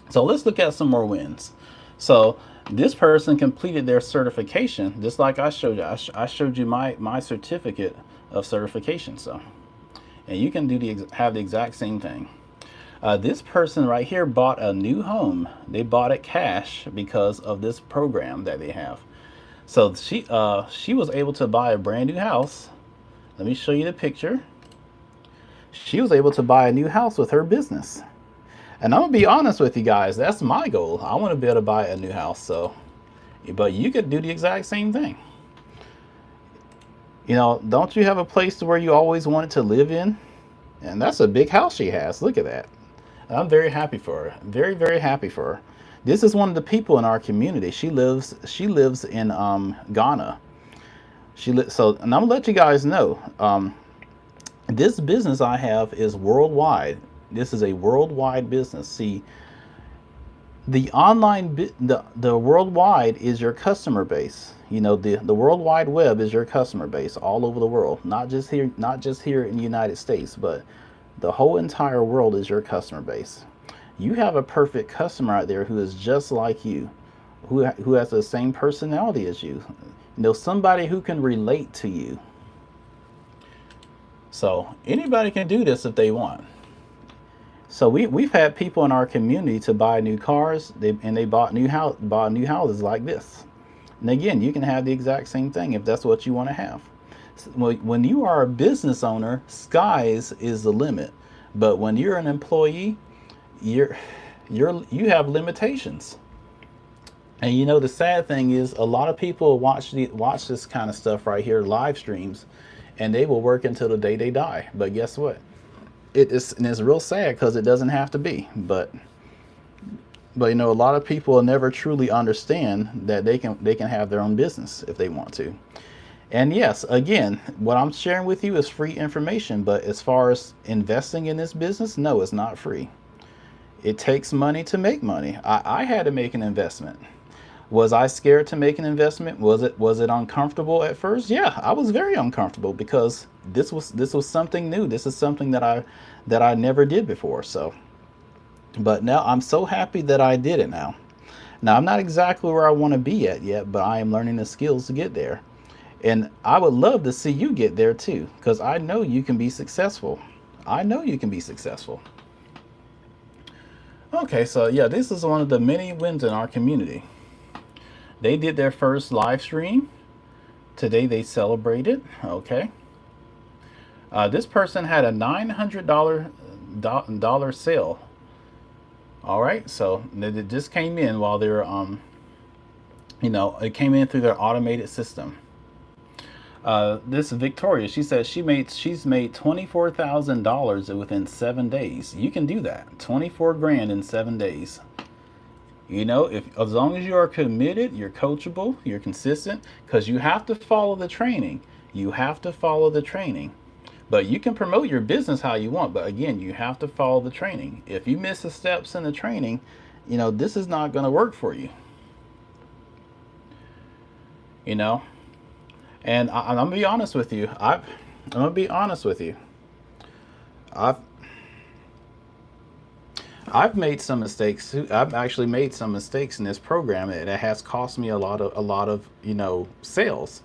So let's look at some more wins. So this person completed their certification, just like I showed you. I showed you my certificate of certification. So, and you can have the exact same thing. This person right here bought a new home. They bought it cash because of this program that they have. So she was able to buy a brand new house. Let me show you the picture. She was able to buy a new house with her business. And I'm gonna be honest with you guys, that's my goal. I want to be able to buy a new house. So, but you could do the exact same thing. Don't you have a place to where you always wanted to live in? And that's a big house she has. Look at that. I'm very happy for her. Very, very happy for her. This is one of the people in our community. She lives in Ghana. So, and I'm gonna let you guys know. This business I have is worldwide. This is a worldwide business. See, the the worldwide is your customer base. You know, the world wide web is your customer base all over the world, not just here in the United States, but the whole entire world is your customer base. You have a perfect customer out there who is just like you, who has the same personality as you. You know, somebody who can relate to you. So anybody can do this if they want. So we've had people in our community to buy new cars, and they bought new houses like this. And again, you can have the exact same thing if that's what you want to have. When you are a business owner, skies is the limit. But when you're an employee, you have limitations. And you know, the sad thing is a lot of people watch this kind of stuff right here, live streams, and they will work until the day they die. But guess what? And it's real sad because it doesn't have to be. But you know, a lot of people will never truly understand that they can have their own business if they want to. And yes, again, what I'm sharing with you is free information, but as far as investing in this business, no, it's not free. It takes money to make money. I had to make an investment. Was I scared to make an investment? Was it uncomfortable at first? Yeah, I was very uncomfortable because this was something new. This is something that I never did before. So, but now I'm so happy that I did it now. Now I'm not exactly where I want to be at yet, but I am learning the skills to get there. And I would love to see you get there too, because I know you can be successful. I know you can be successful. Okay, so yeah, this is one of the many wins in our community. They did their first live stream. Today they celebrated. Okay. This person had a $900 sale. All right, so it just came in while they were, it came in through their automated system. This Victoria, she says she's made $24,000 within 7 days. You can do that, 24 grand in 7 days. You know, if as long as you are committed, you're coachable, you're consistent, because you have to follow the training. You have to follow the training. But you can promote your business how you want. But again, you have to follow the training. If you miss the steps in the training, you know, this is not going to work for you. You know, and I'm gonna be honest with you. I'm gonna be honest with you. I've I've made some mistakes. I've actually made some mistakes in this program that has cost me a lot of sales.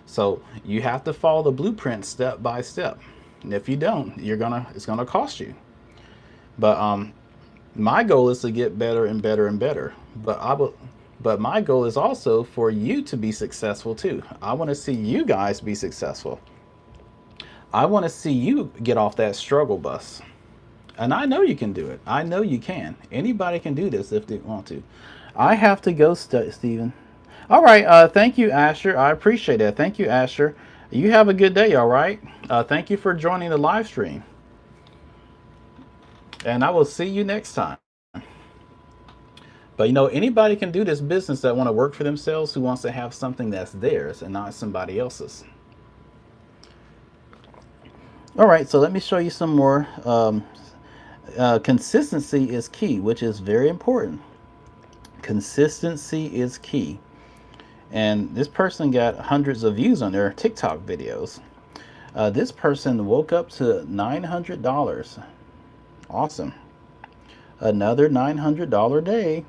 So you have to follow the blueprint step by step. And if you don't, it's gonna cost you. But my goal is to get better and better and better. But my goal is also for you to be successful too. I want to see you guys be successful. I want to see you get off that struggle bus. And I know you can do it. I know you can. Anybody can do this if they want to. I have to go, Stephen. All right. Thank you, Asher. I appreciate that. Thank you, Asher. You have a good day. All right. Thank you for joining the live stream. And I will see you next time. But anybody can do this business that want to work for themselves, who wants to have something that's theirs and not somebody else's. All right. So let me show you some more. Consistency is key, which is very important. Consistency is key. And this person got hundreds of views on their TikTok videos. This person woke up to $900. Awesome. Another $900 day.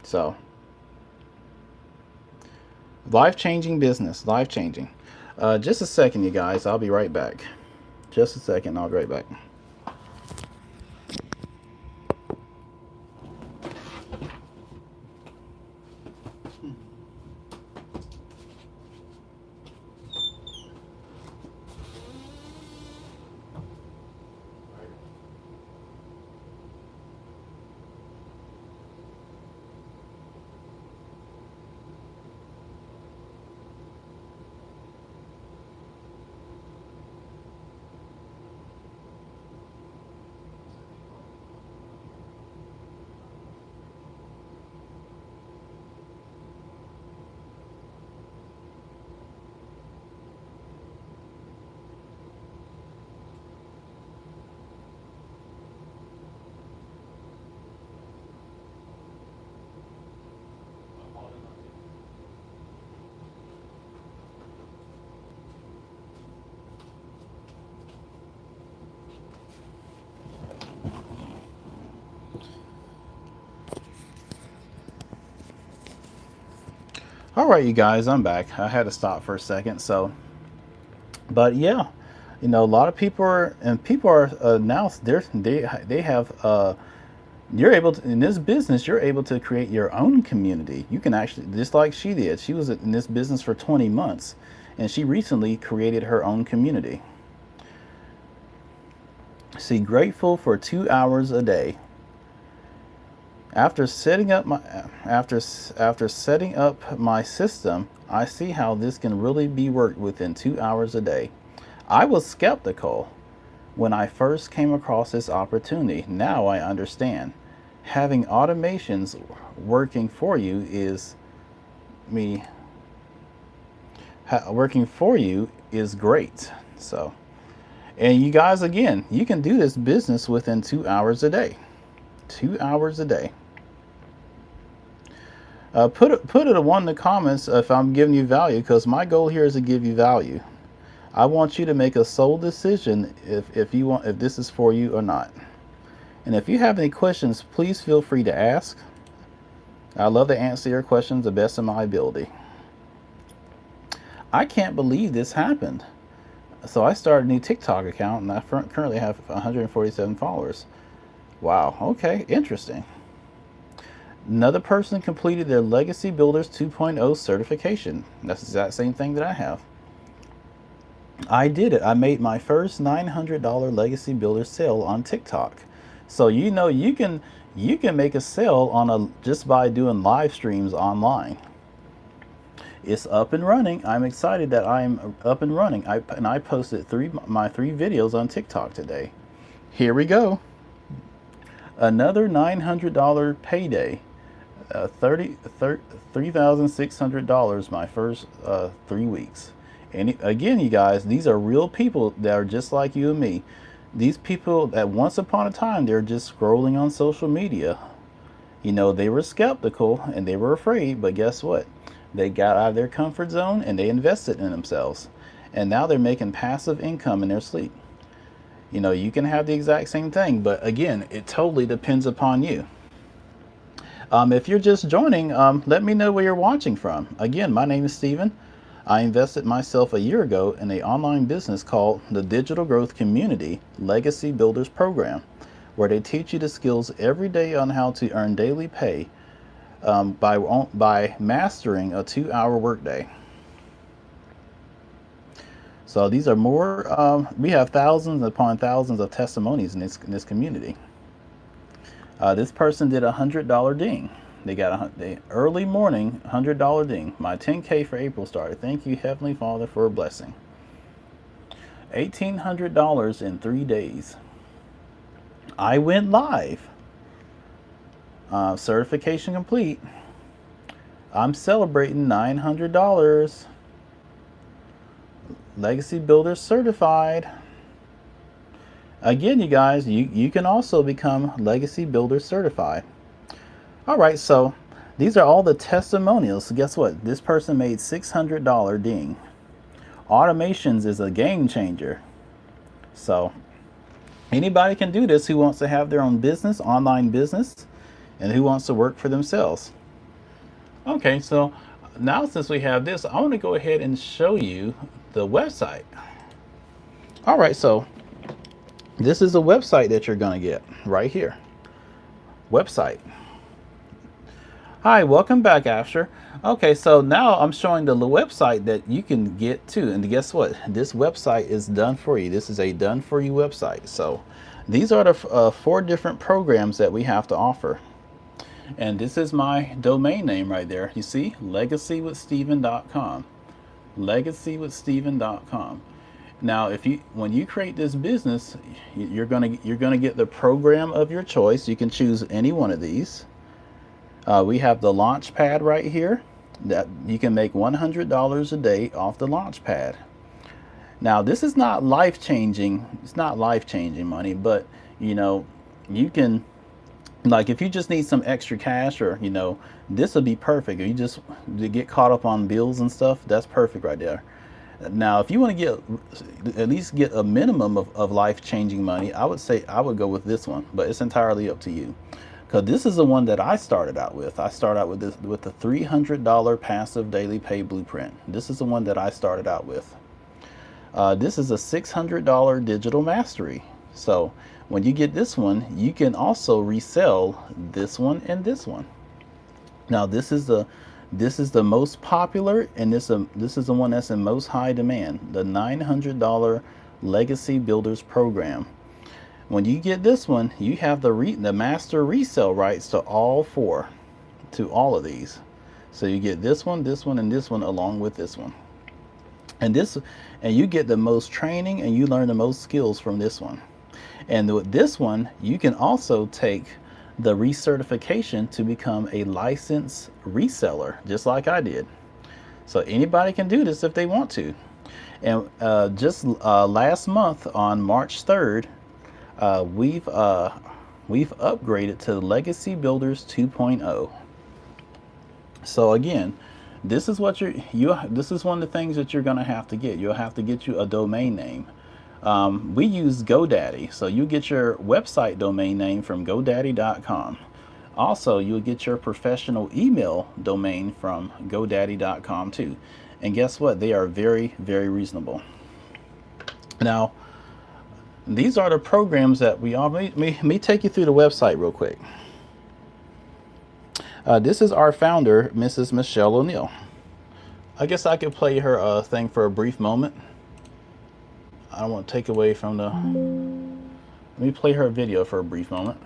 So, life-changing business, life-changing. Just a second, you guys. I'll be right back. Just a second. I'll be right back. All right, you guys, I'm back. I had to stop for a second. So, but yeah, you know, a lot of people are now they have you're able to, in this business, you're able to create your own community. You can actually, just like she did. She was in this business for 20 months, and she recently created her own community. See, grateful for 2 hours a day. After setting up my system, I see how this can really be worked within 2 hours a day. I was skeptical when I first came across this opportunity. Now I understand. Having automations working for you is great. So, and you guys, again, you can do this business within 2 hours a day. 2 hours a day. Put it a one in the comments if I'm giving you value, because my goal here is to give you value. I want you to make a sole decision if this is for you or not. And if you have any questions, please feel free to ask. I love to answer your questions the best of my ability. I can't believe this happened. So I started a new TikTok account, and I currently have 147 followers. Wow, okay, interesting. Another person completed their Legacy Builders 2.0 certification. That's the exact same thing that I have. I did it. I made my first $900 Legacy Builder sale on TikTok. So you know you can make a sale just by doing live streams online. It's up and running. I'm excited that I'm up and running. I posted my three videos on TikTok today. Here we go. Another $900 payday. $3,600 my first 3 weeks. And again, you guys, these are real people that are just like you and me. These people that once upon a time, they're just scrolling on social media. You know, they were skeptical and they were afraid, but guess what? They got out of their comfort zone and they invested in themselves. And now they're making passive income in their sleep. You know, you can have the exact same thing, but again, it totally depends upon you. If you're just joining, let me know where you're watching from. Again, my name is Steven. I invested myself a year ago in an online business called the Digital Growth Community Legacy Builders Program, where they teach you the skills every day on how to earn daily pay by mastering a 2-hour workday. So these are more, we have thousands upon thousands of testimonies in this community. This person did a $100 ding. They got the early morning $100 ding. My 10K for April started. Thank you, Heavenly Father, for a blessing. $1,800 in 3 days. I went live. Certification complete. I'm celebrating $900. Legacy Builder certified. Again, you guys, you can also become Legacy Builder certified. All right, so these are all the testimonials. So guess what? This person made $600 ding. Automations is a game changer. So anybody can do this who wants to have their own business, online business, and who wants to work for themselves. Okay, so now since we have this, I want to go ahead and show you the website. All right, so this is a website that you're going to get right here. Website. Hi, welcome back, Asher. Okay, so now I'm showing the website that you can get to, and guess what? This website is done for you. This is a done for you website. So these are the 4 different programs that we have to offer. And this is my domain name right there. You see, legacywithsteven.com. Legacywithsteven.com. Now, when you create this business, you're gonna get the program of your choice. You can choose any one of these. We have the launch pad right here that you can make $100 a day off the launch pad. Now, this is not life-changing. It's not life-changing money, but you know, you can, like, if you just need some extra cash, or you know, this would be perfect. If you just get caught up on bills and stuff, that's perfect right there. Now, if you want to at least get a minimum of life-changing money, I would say I would go with this one, but it's entirely up to you. because this is the one that I started out with. I started out with this with the $300 passive daily pay blueprint. This is the one that I started out with. This is a $600 digital mastery. So when you get this one, you can also resell this one and this one. Now this is the most popular, and this is the one that's in most high demand. The $900 Legacy Builders Program. When you get this one, you have the master resale rights to all of these. So you get this one, and this one along with this one. And you get the most training, and you learn the most skills from this one. And with this one, you can also take the recertification to become a licensed reseller, just like I did. So anybody can do this if they want to. And just last month on March 3rd, we've upgraded to Legacy Builders 2.0. So again, this is what this is one of the things that you're going to have to get. You'll have to get you a domain name. We use GoDaddy, so you get your website domain name from GoDaddy.com. Also, you'll get your professional email domain from GoDaddy.com too. And guess what? They are very, very reasonable. Now, these are the programs that we all. Let me take you through the website real quick. This is our founder, Mrs. Michelle O'Neill. I guess I could play her thing for a brief moment. I don't want to take away from the. Let me play her video for a brief moment.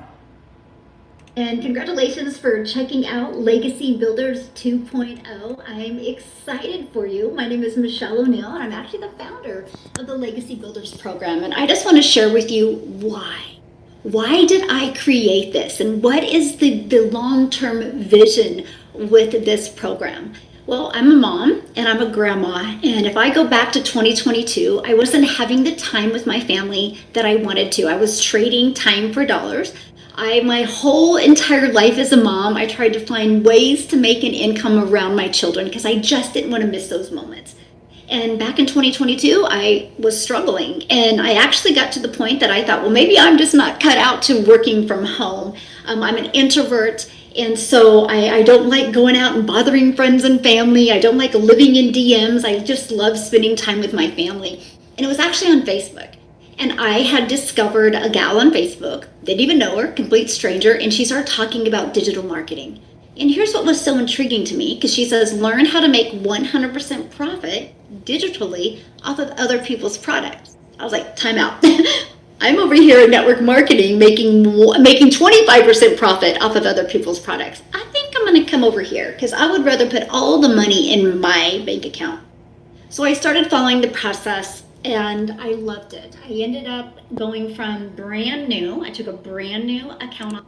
And congratulations for checking out Legacy Builders 2.0. I'm excited for you. My name is Michelle O'Neill, and I'm actually the founder of the Legacy Builders program. And I just want to share with you why. Why did I create this? And what is the long-term vision with this program? Well, I'm a mom and I'm a grandma, and if I go back to 2022, I wasn't having the time with my family that I wanted to. I was trading time for dollars. My whole entire life as a mom, I tried to find ways to make an income around my children because I just didn't want to miss those moments. And back in 2022, I was struggling, and I actually got to the point that I thought, well, maybe I'm just not cut out to working from home. I'm an introvert. And so I don't like going out and bothering friends and family. I don't like living in DMs. I just love spending time with my family. And it was actually on Facebook. And I had discovered a gal on Facebook, didn't even know her, complete stranger, and she started talking about digital marketing. And here's what was so intriguing to me, because she says, learn how to make 100% profit digitally off of other people's products. I was like, time out. I'm over here in network marketing making 25% profit off of other people's products. I think I'm going to come over here because I would rather put all the money in my bank account. So I started following the process and I loved it. I ended up going from brand new. I took a brand new account.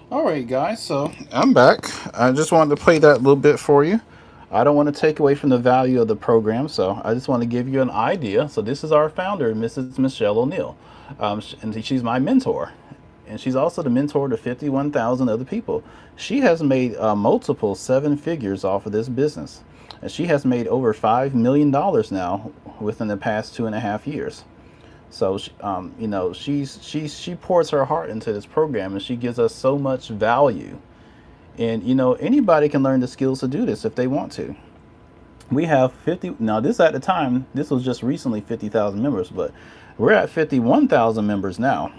All right, guys, so I'm back. I just wanted to play that little bit for you. I don't want to take away from the value of the program, so I just want to give you an idea. So this is our founder, Mrs. Michelle O'Neill. And she's my mentor, and she's also the mentor to 51,000 other people. She has made multiple 7 figures off of this business, and she has made over $5 million now within the past 2.5 years. So you know, she pours her heart into this program, and she gives us so much value. And you know, anybody can learn the skills to do this if they want to. We have 50 now. This at the time, this was just recently 50,000 members, but we're at 51,000 members now.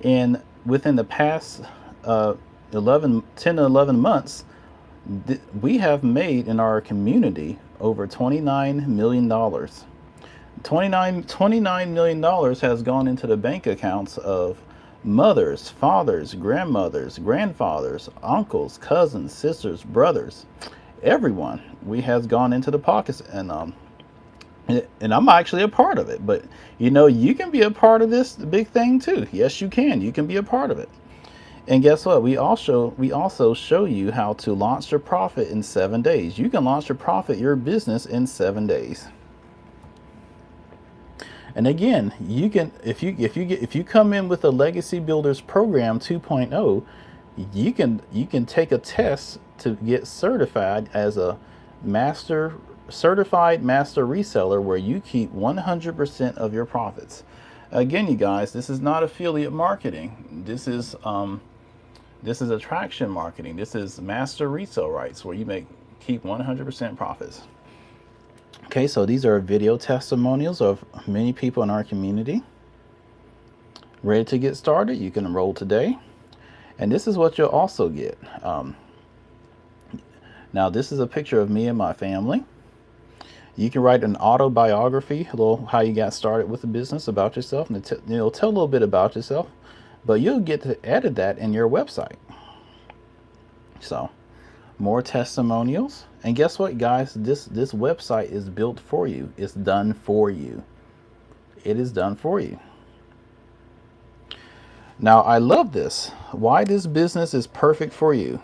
And within the past 10 to 11 months, we have made in our community over $29 million. $29 million has gone into the bank accounts of mothers, fathers, grandmothers, grandfathers, uncles, cousins, sisters, brothers, everyone. We has gone into the pockets, and I'm actually a part of it. But you know, you can be a part of this big thing too. Yes, you can. You can be a part of it. And guess what? We also show you how to launch your profit in 7 days. You can launch your business in 7 days. And again, you can if you come in with a Legacy Builders Program 2.0, you can take a test to get certified as a certified master reseller, where you keep 100% of your profits. Again, you guys, this is not affiliate marketing. This is This is attraction marketing. This is master resale rights, where you keep 100% profits. Okay, so these are video testimonials of many people in our community. Ready to get started? You can enroll today. And this is what you'll also get. Now, this is a picture of me and my family. You can write an autobiography, a little how you got started with the business, about yourself, and it'll tell a little bit about yourself, but you'll get to edit that in your website. So, more testimonials. And guess what, guys? This website is built for you. It's done for you. It is done for you. Now, I love this. Why this business is perfect for you.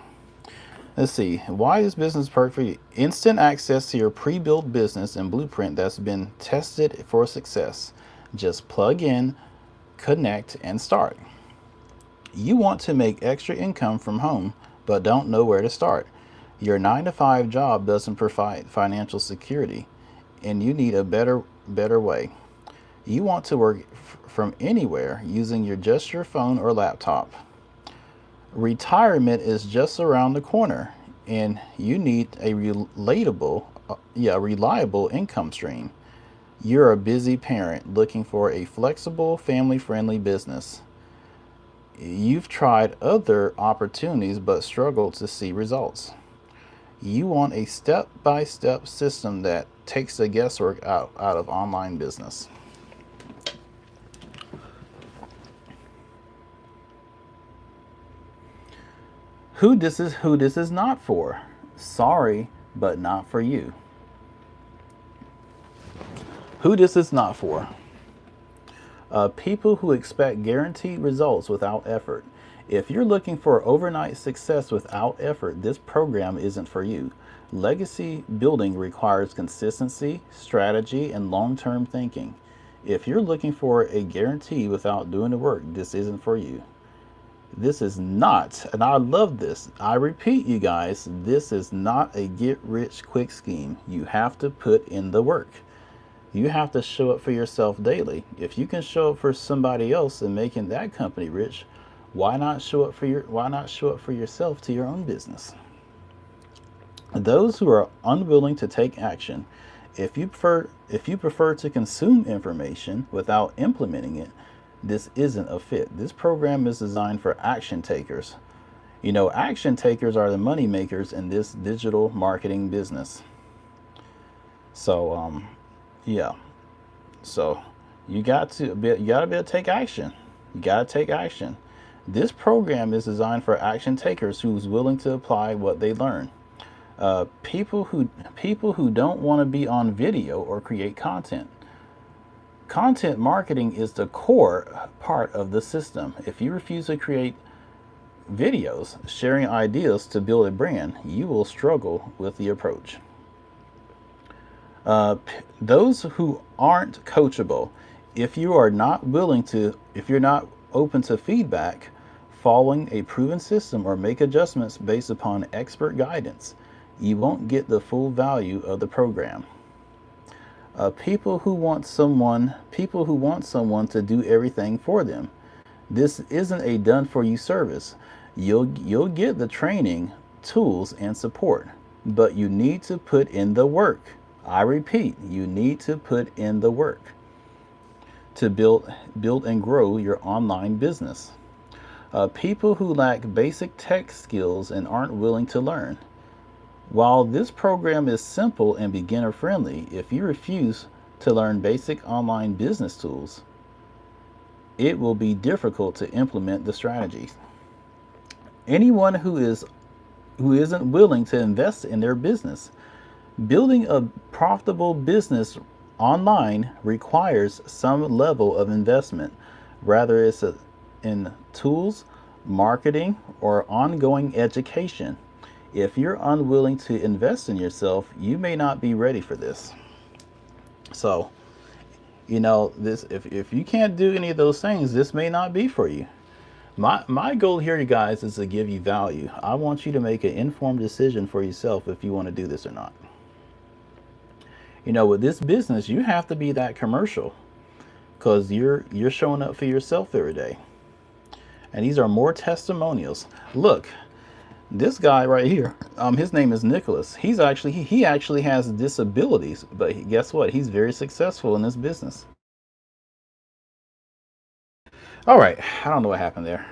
Let's see. Why this business is perfect for you. Instant access to your pre-built business and blueprint that's been tested for success. Just plug in, connect, and start. You want to make extra income from home, but don't know where to start. Your 9-to-5 job doesn't provide financial security, and you need a better way. You want to work from anywhere using just your phone or laptop. Retirement is just around the corner, and you need a reliable income stream. You're a busy parent looking for a flexible, family-friendly business. You've tried other opportunities but struggled to see results. You want a step-by-step system that takes the guesswork out of online business. Who this is not for. Sorry, but not for you. Who this is not for. People who expect guaranteed results without effort. If you're looking for overnight success without effort, this program isn't for you. Legacy building requires consistency, strategy, and long-term thinking. If you're looking for a guarantee without doing the work, this isn't for you. This is not, and I love this. I repeat, you guys, this is not a get-rich-quick scheme. You have to put in the work. You have to show up for yourself daily. If you can show up for somebody else and making that company rich, why not show up for yourself to your own business? Those who are unwilling to take action. If you prefer to consume information without implementing it, this isn't a fit. This program is designed for action takers. You know, action takers are the money makers in this digital marketing business. So, yeah. So you got to be able to take action. You got to take action. This program is designed for action takers who's willing to apply what they learn. People who don't want to be on video or create content. Content marketing is the core part of the system. If you refuse to create videos sharing ideas to build a brand, you will struggle with the approach. Those who aren't coachable. If you're not open to feedback, following a proven system, or make adjustments based upon expert guidance, you won't get the full value of the program. People who want someone to do everything for them. This isn't a done-for-you service. You'll get the training, tools, and support, but you need to put in the work. I repeat, you need to put in the work to build and grow your online business. People who lack basic tech skills and aren't willing to learn. While this program is simple and beginner friendly, if you refuse to learn basic online business tools, it will be difficult to implement the strategies. Anyone who isn't willing to invest in their business. Building a profitable business online requires some level of investment, whether it's in tools, marketing, or ongoing education. If you're unwilling to invest in yourself, you may not be ready for this. So, you know, if you can't do any of those things, this may not be for you. My goal here, you guys, is to give you value. I want you to make an informed decision for yourself if you want to do this or not. You know, with this business, you have to be that commercial because you're showing up for yourself every day. And these are more testimonials. Look, this guy right here, his name is Nicholas. He actually has disabilities, but guess what? He's very successful in this business. All right, I don't know what happened there.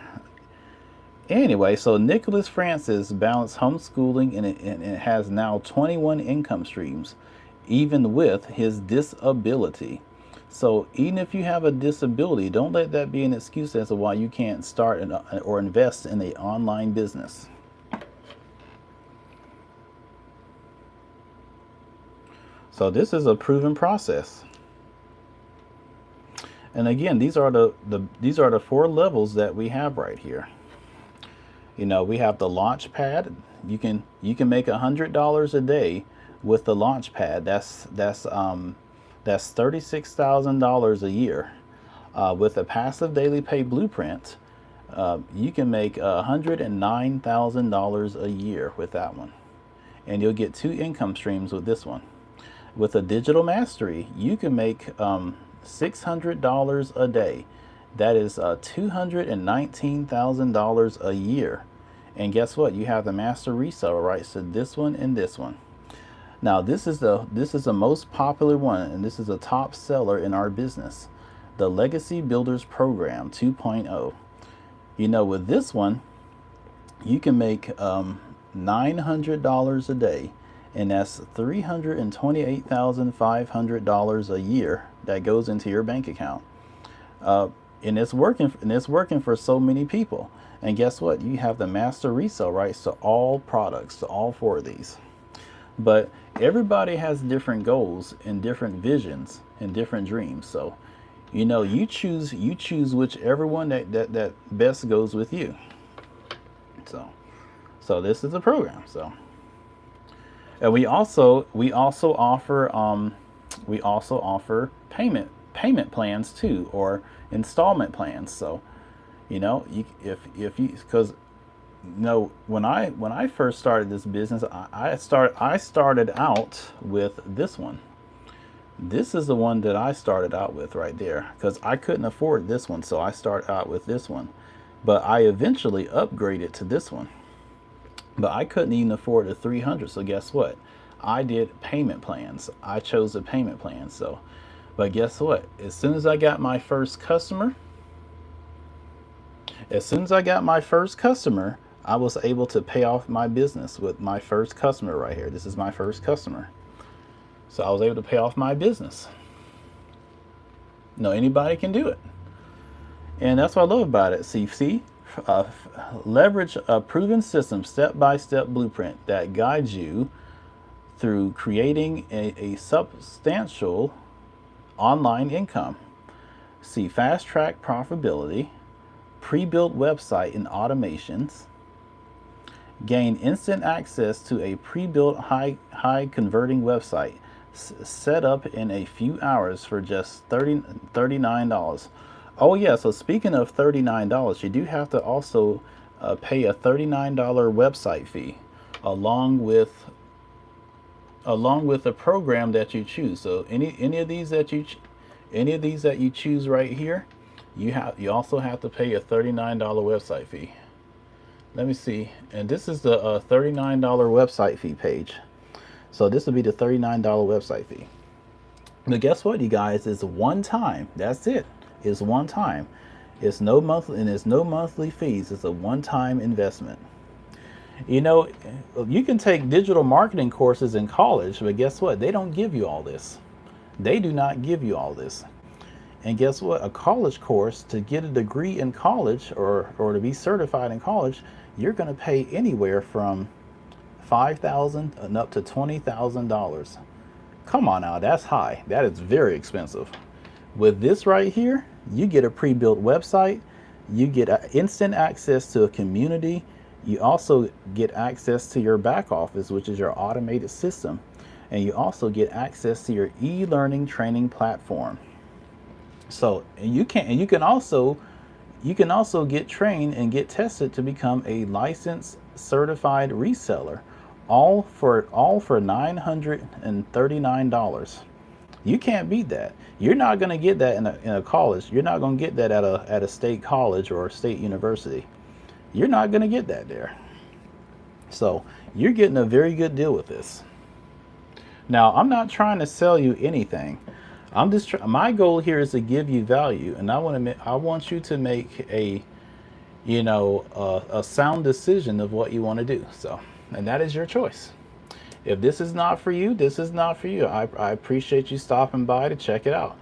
Anyway, so Nicholas Francis balanced homeschooling and it has now 21 income streams, even with his disability. So even if you have a disability, don't let that be an excuse as to why you can't start or invest in an online business. So this is a proven process. And again, these are the 4 levels that we have right here. You know, we have the launch pad. You can make $100 a day with the launch pad. That's $36,000 a year. With a passive daily pay blueprint, you can make $109,000 a year with that one, and you'll get 2 income streams with this one. With a digital mastery, you can make $600 a day. That is $219,000 a year. And guess what? You have the master reseller rights to this one and this one. Now this is the most popular one, and this is a top seller in our business, the Legacy Builders Program 2.0. You know, with this one, you can make $900 a day, and that's $328,500 a year that goes into your bank account. And it's working for so many people. And guess what? You have the master resale rights to all products, to all 4 of these. But everybody has different goals and different visions and different dreams. So, you know, you choose whichever one that best goes with you. So this is a program. So, and we also offer payment plans too, or installment plans. So, you know, because when I first started this business, I started out with this one. This is the one that I started out with right there, because I couldn't afford this one, so I started out with this one. But I eventually upgraded to this one. But I couldn't even afford the 300, so guess what? I did payment plans. I chose a payment plan. So, but guess what? As soon as I got my first customer, I was able to pay off my business with my first customer right here. This is my first customer. So I was able to pay off my business. No, anybody can do it. And that's what I love about it. See, leverage a proven system, step-by-step blueprint that guides you through creating a substantial online income. See, fast-track profitability, pre-built website and automations, gain instant access to a pre-built high converting website set up in a few hours for just $39. Oh yeah, so speaking of $39, you do have to also pay a $39 website fee along with the program that you choose. So any of these that you choose right here, you also have to pay a $39 website fee. Let me see, and this is the $39 website fee page. So this will be the $39 website fee. But guess what, you guys? It's one time. That's it. It's one time. It's no monthly, and it's no monthly fees. It's a one-time investment. You know, you can take digital marketing courses in college, but guess what? They don't give you all this. They do not give you all this. And guess what? A college course, to get a degree in college or to be certified in college, you're going to pay anywhere from $5,000 and up to $20,000. Come on now, that's high. That is very expensive. With this right here, you get a pre-built website, you get instant access to a community, you also get access to your back office, which is your automated system, and you also get access to your e-learning training platform. So you can also get trained and get tested to become a licensed certified reseller, all for $939. You can't beat that. You're not going to get that in a college. You're not going to get that at a state college or a state university. You're not going to get that there. So you're getting a very good deal with this. Now, I'm not trying to sell you anything. I'm just my goal here is to give you value, and I want you to make a a sound decision of what you want to do. So, and that is your choice. If this is not for you, this is not for you. I appreciate you stopping by to check it out.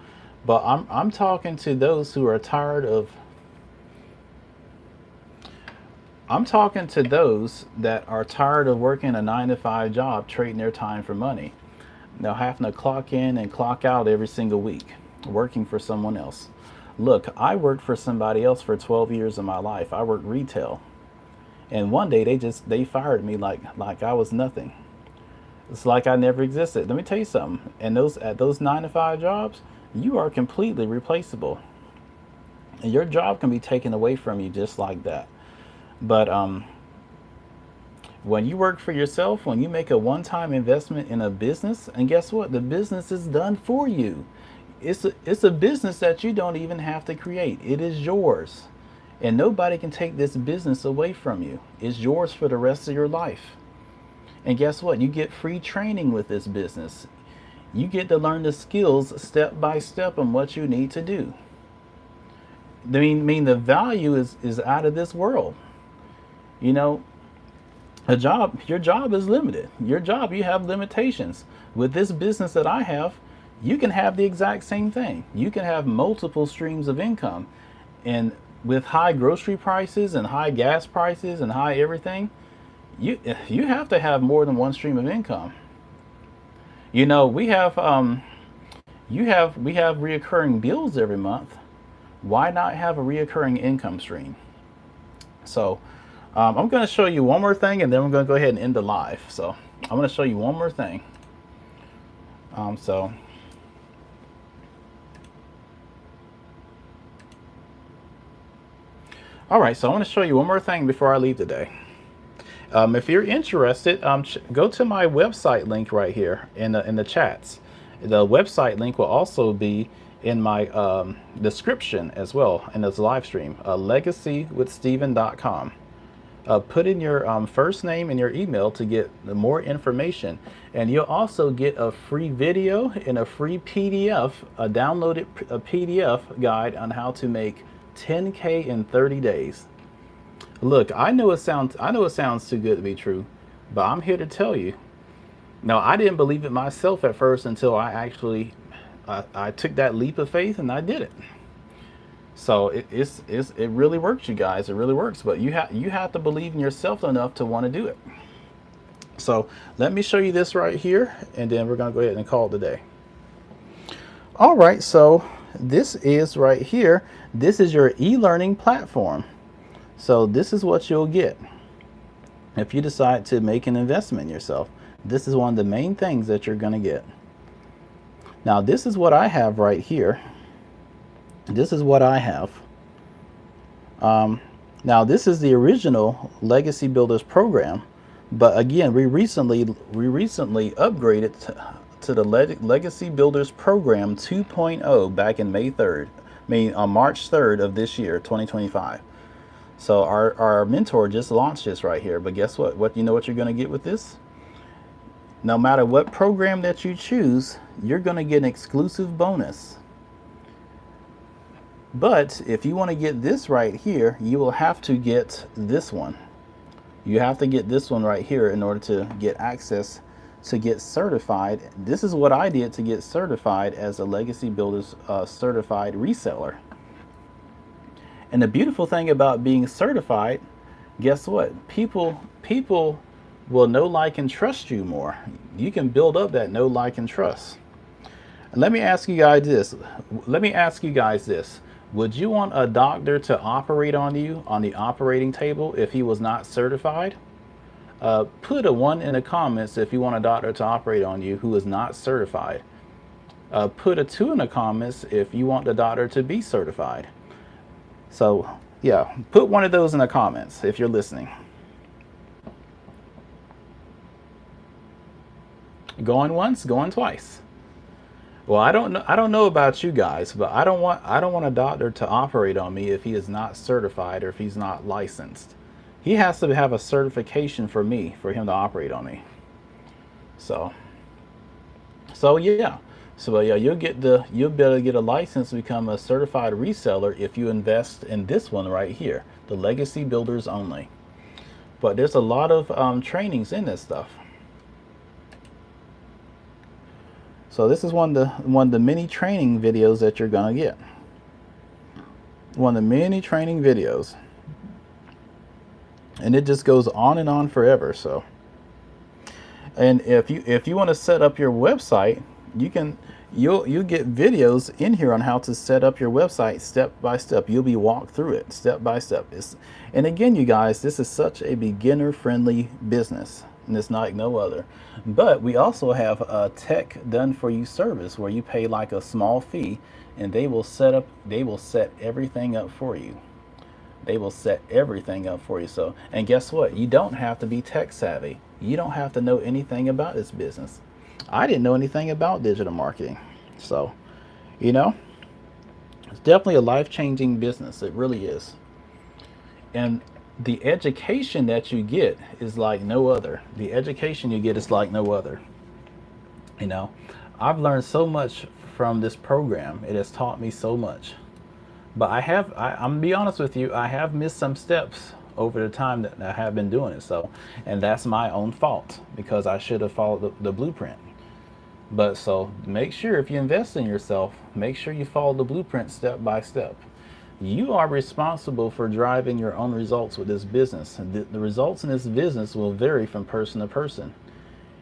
But I'm talking to those who are tired of I'm talking to those that are tired of working a 9 to 5 job, trading their time for money. Now having to clock in and clock out every single week, working for someone else. Look, I worked for somebody else for 12 years of my life. I worked retail. And one day they fired me like I was nothing. It's like I never existed. Let me tell you something. And at those 9 to 5 jobs, you are completely replaceable. And your job can be taken away from you just like that. But when you work for yourself, when you make a one-time investment in a business, and guess what? The business is done for you. It's a business that you don't even have to create. It is yours. And nobody can take this business away from you. It's yours for the rest of your life. And guess what? You get free training with this business. You get to learn the skills step by step on what you need to do. I mean the value is out of this world. You know, your job is limited. Your job, you have limitations. With this business that I have, you can have the exact same thing. You can have multiple streams of income. And with high grocery prices and high gas prices and high everything, you have to have more than one stream of income. You know, we have reoccurring bills every month. Why not have a reoccurring income stream? So I'm going to show you one more thing, and then we're going to go ahead and end the live. So I'm going to show you one more thing. All right, so I want to show you one more thing before I leave today. If you're interested, go to my website link right here in the chats. The website link will also be in my description as well in this live stream, legacywithsteven.com. Put in your first name and your email to get more information, and you'll also get a free video and a free PDF, a downloaded PDF guide on how to make 10K in 30 days. Look, I know it sounds too good to be true, but I'm here to tell you. Now, I didn't believe it myself at first until I actually I took that leap of faith and I did it. So it really works, you guys. It really works, but you have to believe in yourself enough to want to do it. So let me show you this right here, and then we're gonna go ahead and call it a day. All right, so this is right here. This is your e-learning platform. So this is what you'll get if you decide to make an investment in yourself. This is one of the main things that you're going to get. Now, this is what I have right here. This is what I have. Now, this is the original Legacy Builders program, but again, we recently upgraded to the Legacy Builders program 2.0 back in on March 3rd of this year, 2025. So our mentor just launched this right here. But guess what? You know what you're going to get with this? No matter what program that you choose, you're going to get an exclusive bonus. But if you want to get this right here, you will have to get this one. You have to get this one right here in order to get access to get certified. This is what I did to get certified as a Legacy Builders certified reseller. And the beautiful thing about being certified, guess what? People will know, like, and trust you more. You can build up that know, like, and trust. And let me ask you guys this. Would you want a doctor to operate on you on the operating table if he was not certified? Put a 1 in the comments if you want a doctor to operate on you who is not certified. Put a 2 in the comments if you want the doctor to be certified. So yeah, put one of those in the comments if you're listening. Going once, going twice. Well, I don't know about you guys, but I don't want a doctor to operate on me if he is not certified or if he's not licensed. He has to have a certification for me for him to operate on me. So yeah. So yeah, you'll be able to get a license to become a certified reseller if you invest in this one right here, the Legacy Builders Only. But there's a lot of trainings in this stuff. So this is one of the many training videos that you're gonna get. One of the many training videos, and it just goes on and on forever. So, and if you want to set up your website, you'll get videos in here on how to set up your website step by step. You'll be walked through it step by step. And again, you guys, this is such a beginner friendly business, and it's like no other. But we also have a tech done for you service where you pay like a small fee, and they will set everything up for you. They will set everything up for you. So, and guess what? You don't have to be tech savvy. You don't have to know anything about this business. I didn't know anything about digital marketing. So, you know, it's definitely a life-changing business. It really is. And the education that you get is like no other. The education you get is like no other. You know, I've learned so much from this program. It has taught me so much. But I'm gonna be honest with you, I have missed some steps over the time that I have been doing it. So, and that's my own fault because I should have followed the blueprint. But so make sure if you invest in yourself, make sure you follow the blueprint step by step. You are responsible for driving your own results with this business. And the results in this business will vary from person to person.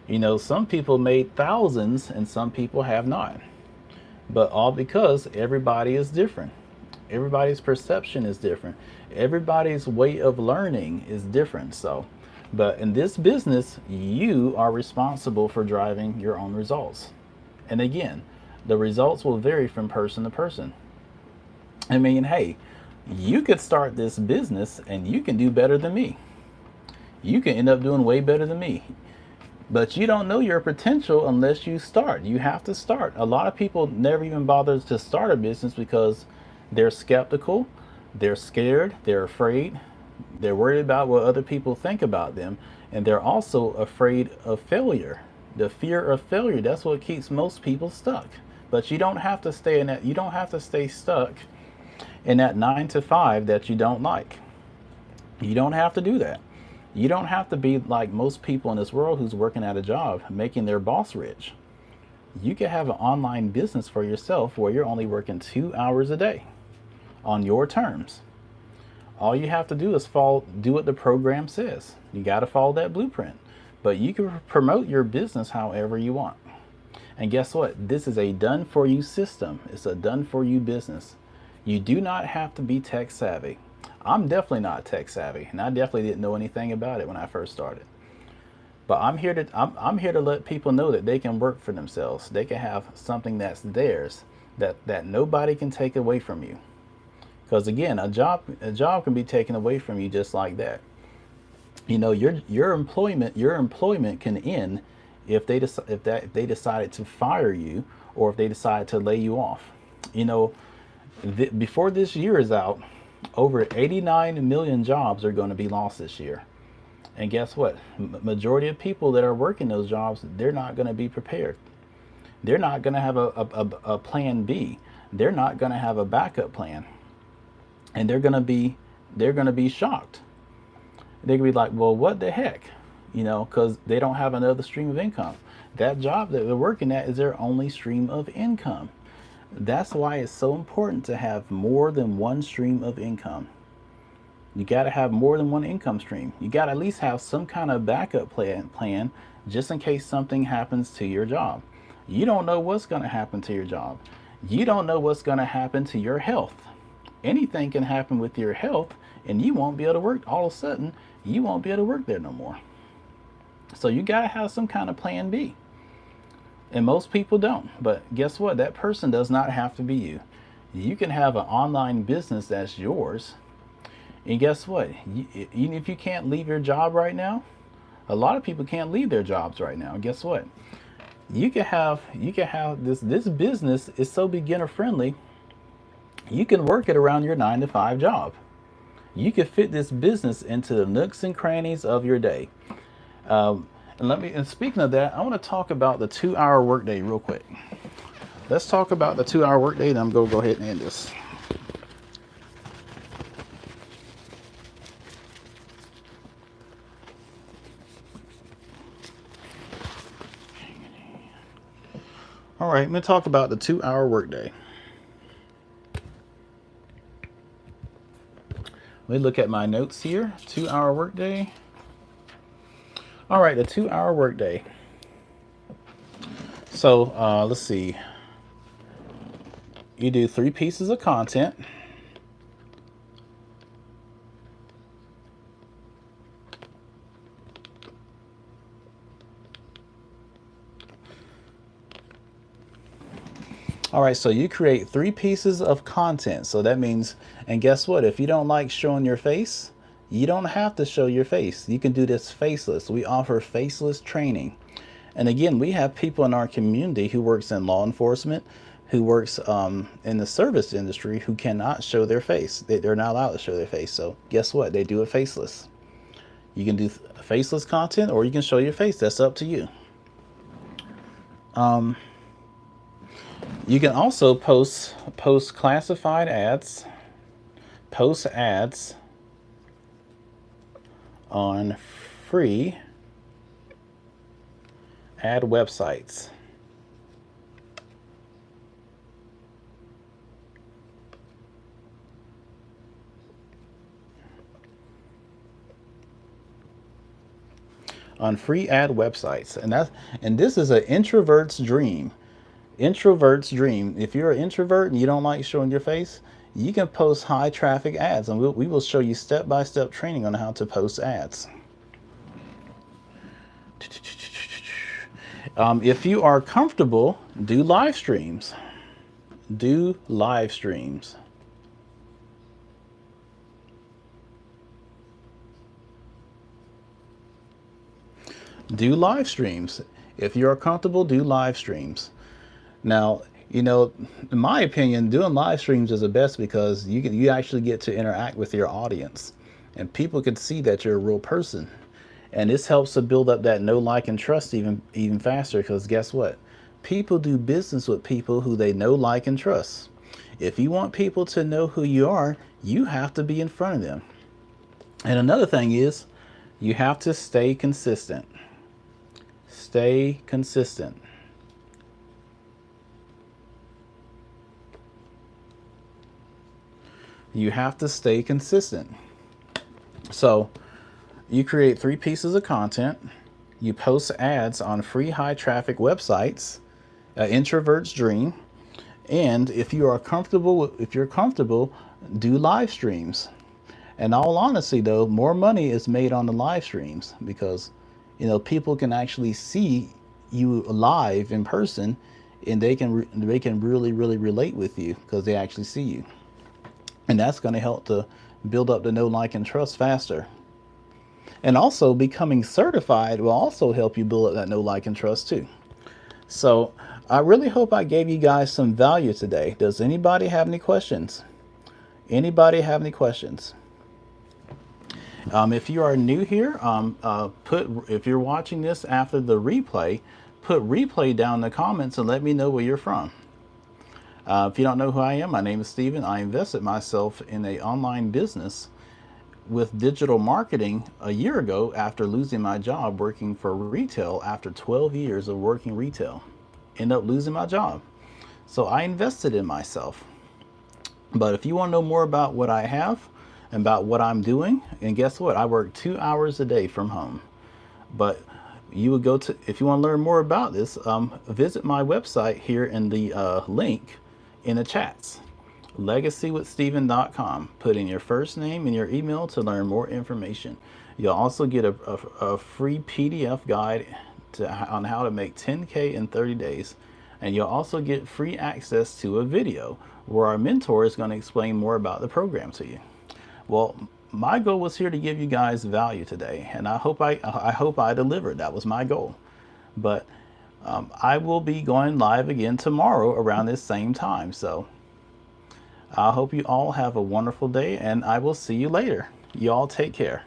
You know, some people made thousands and some people have not. But all because everybody is different. Everybody's perception is different. Everybody's way of learning is different. So, but in this business, you are responsible for driving your own results. And again, the results will vary from person to person. I mean, hey, you could start this business and you can do better than me. You can end up doing way better than me. But you don't know your potential unless you start. You have to start. A lot of people never even bother to start a business because they're skeptical, they're scared, they're afraid, they're worried about what other people think about them, and they're also afraid of failure. The fear of failure, that's what keeps most people stuck. But you don't have to stay in that, you don't have to stay stuck in that 9 to 5 that you don't like. You don't have to do that. You don't have to be like most people in this world who's working at a job, making their boss rich. You can have an online business for yourself where you're only working 2 hours a day on your terms. All you have to do is do what the program says. You got to follow that blueprint. But you can promote your business however you want. And guess what? This is a done for you system. It's a done for you business. You do not have to be tech savvy. I'm definitely not tech savvy, and I definitely didn't know anything about it when I first started. But I'm here to let people know that they can work for themselves. They can have something that's theirs that nobody can take away from you. Because again, a job can be taken away from you just like that. You know, your employment can end if they decided to fire you or if they decided to lay you off. You know, before this year is out, over 89 million jobs are going to be lost this year. And guess what? Majority of people that are working those jobs, they're not going to be prepared. They're not going to have a plan B. They're not going to have a backup plan. And they're going to be shocked. They're going to be like, well, what the heck? You know, because they don't have another stream of income. That job that they're working at is their only stream of income. That's why it's so important to have more than one stream of income. You got to have more than one income stream. You got to at least have some kind of backup plan just in case something happens to your job. You don't know what's going to happen to your job. You don't know what's going to happen to your health. Anything can happen with your health and you won't be able to work. All of a sudden, you won't be able to work there no more. So you got to have some kind of plan B. And most people don't. But guess what? That person does not have to be you. You can have an online business that's yours. And guess what? Even if you can't leave your job right now, a lot of people can't leave their jobs right now. Guess what? you can have this business is so beginner friendly. You can work it around your 9 to 5 job. You can fit this business into the nooks and crannies of your day. And speaking of that, I want to talk about the 2 hour workday real quick. Let's talk about the 2 hour workday, and I'm going to go ahead and end this. All right, I'm going to talk about the 2 hour workday. Let me look at my notes here. 2 hour workday. All right, the 2 hour workday. So let's see. You do 3 pieces of content. All right, so you create 3 pieces of content. So that means, and guess what? If you don't like showing your face, you don't have to show your face. You can do this faceless. We offer faceless training. And again, we have people in our community who works in law enforcement, who works in the service industry, who cannot show their face. They're not allowed to show their face. So guess what? They do it faceless. You can do faceless content, or you can show your face. That's up to you. You can also post classified ads, post ads on free ad websites. On free ad websites. And this is an introvert's dream. Introvert's dream. If you're an introvert and you don't like showing your face, you can post high traffic ads, and we will show you step-by-step training on how to post ads. If you are comfortable, do live streams. Do live streams. Do live streams. If you are comfortable, do live streams. Now, you know, in my opinion, doing live streams is the best because you actually get to interact with your audience, and people can see that you're a real person. And this helps to build up that know, like, and trust even faster, because guess what? People do business with people who they know, like, and trust. If you want people to know who you are, you have to be in front of them. And another thing is, you have to stay consistent. Stay consistent. You have to stay consistent. So you create 3 pieces of content. You post ads on free high traffic websites, introvert's dream. And if you're comfortable, do live streams. And all honesty though, more money is made on the live streams because, you know, people can actually see you live in person, and they can really relate with you because they actually see you. And that's going to help to build up the know, like, and trust faster. And also becoming certified will also help you build up that know, like, and trust too. So I really hope I gave you guys some value today. Does anybody have any questions? Anybody have any questions? If you are new here, if you're watching this after the replay, put replay down in the comments and let me know where you're from. If you don't know who I am, my name is Steven. I invested myself in an online business with digital marketing a year ago after losing my job working for retail after 12 years of working retail. Ended up losing my job. So I invested in myself. But if you want to know more about what I have and about what I'm doing, and guess what? I work 2 hours a day from home. But you would go to, if you want to learn more about this, visit my website here in the link in the chats, legacywithsteven.com. Put in your first name and your email to learn more information. You'll also get a free PDF guide on how to make 10K in 30 days. And you'll also get free access to a video where our mentor is going to explain more about the program to you. Well, my goal was here to give you guys value today, and I hope I delivered. That was my goal. But I will be going live again tomorrow around this same time. So I hope you all have a wonderful day, and I will see you later. You all take care.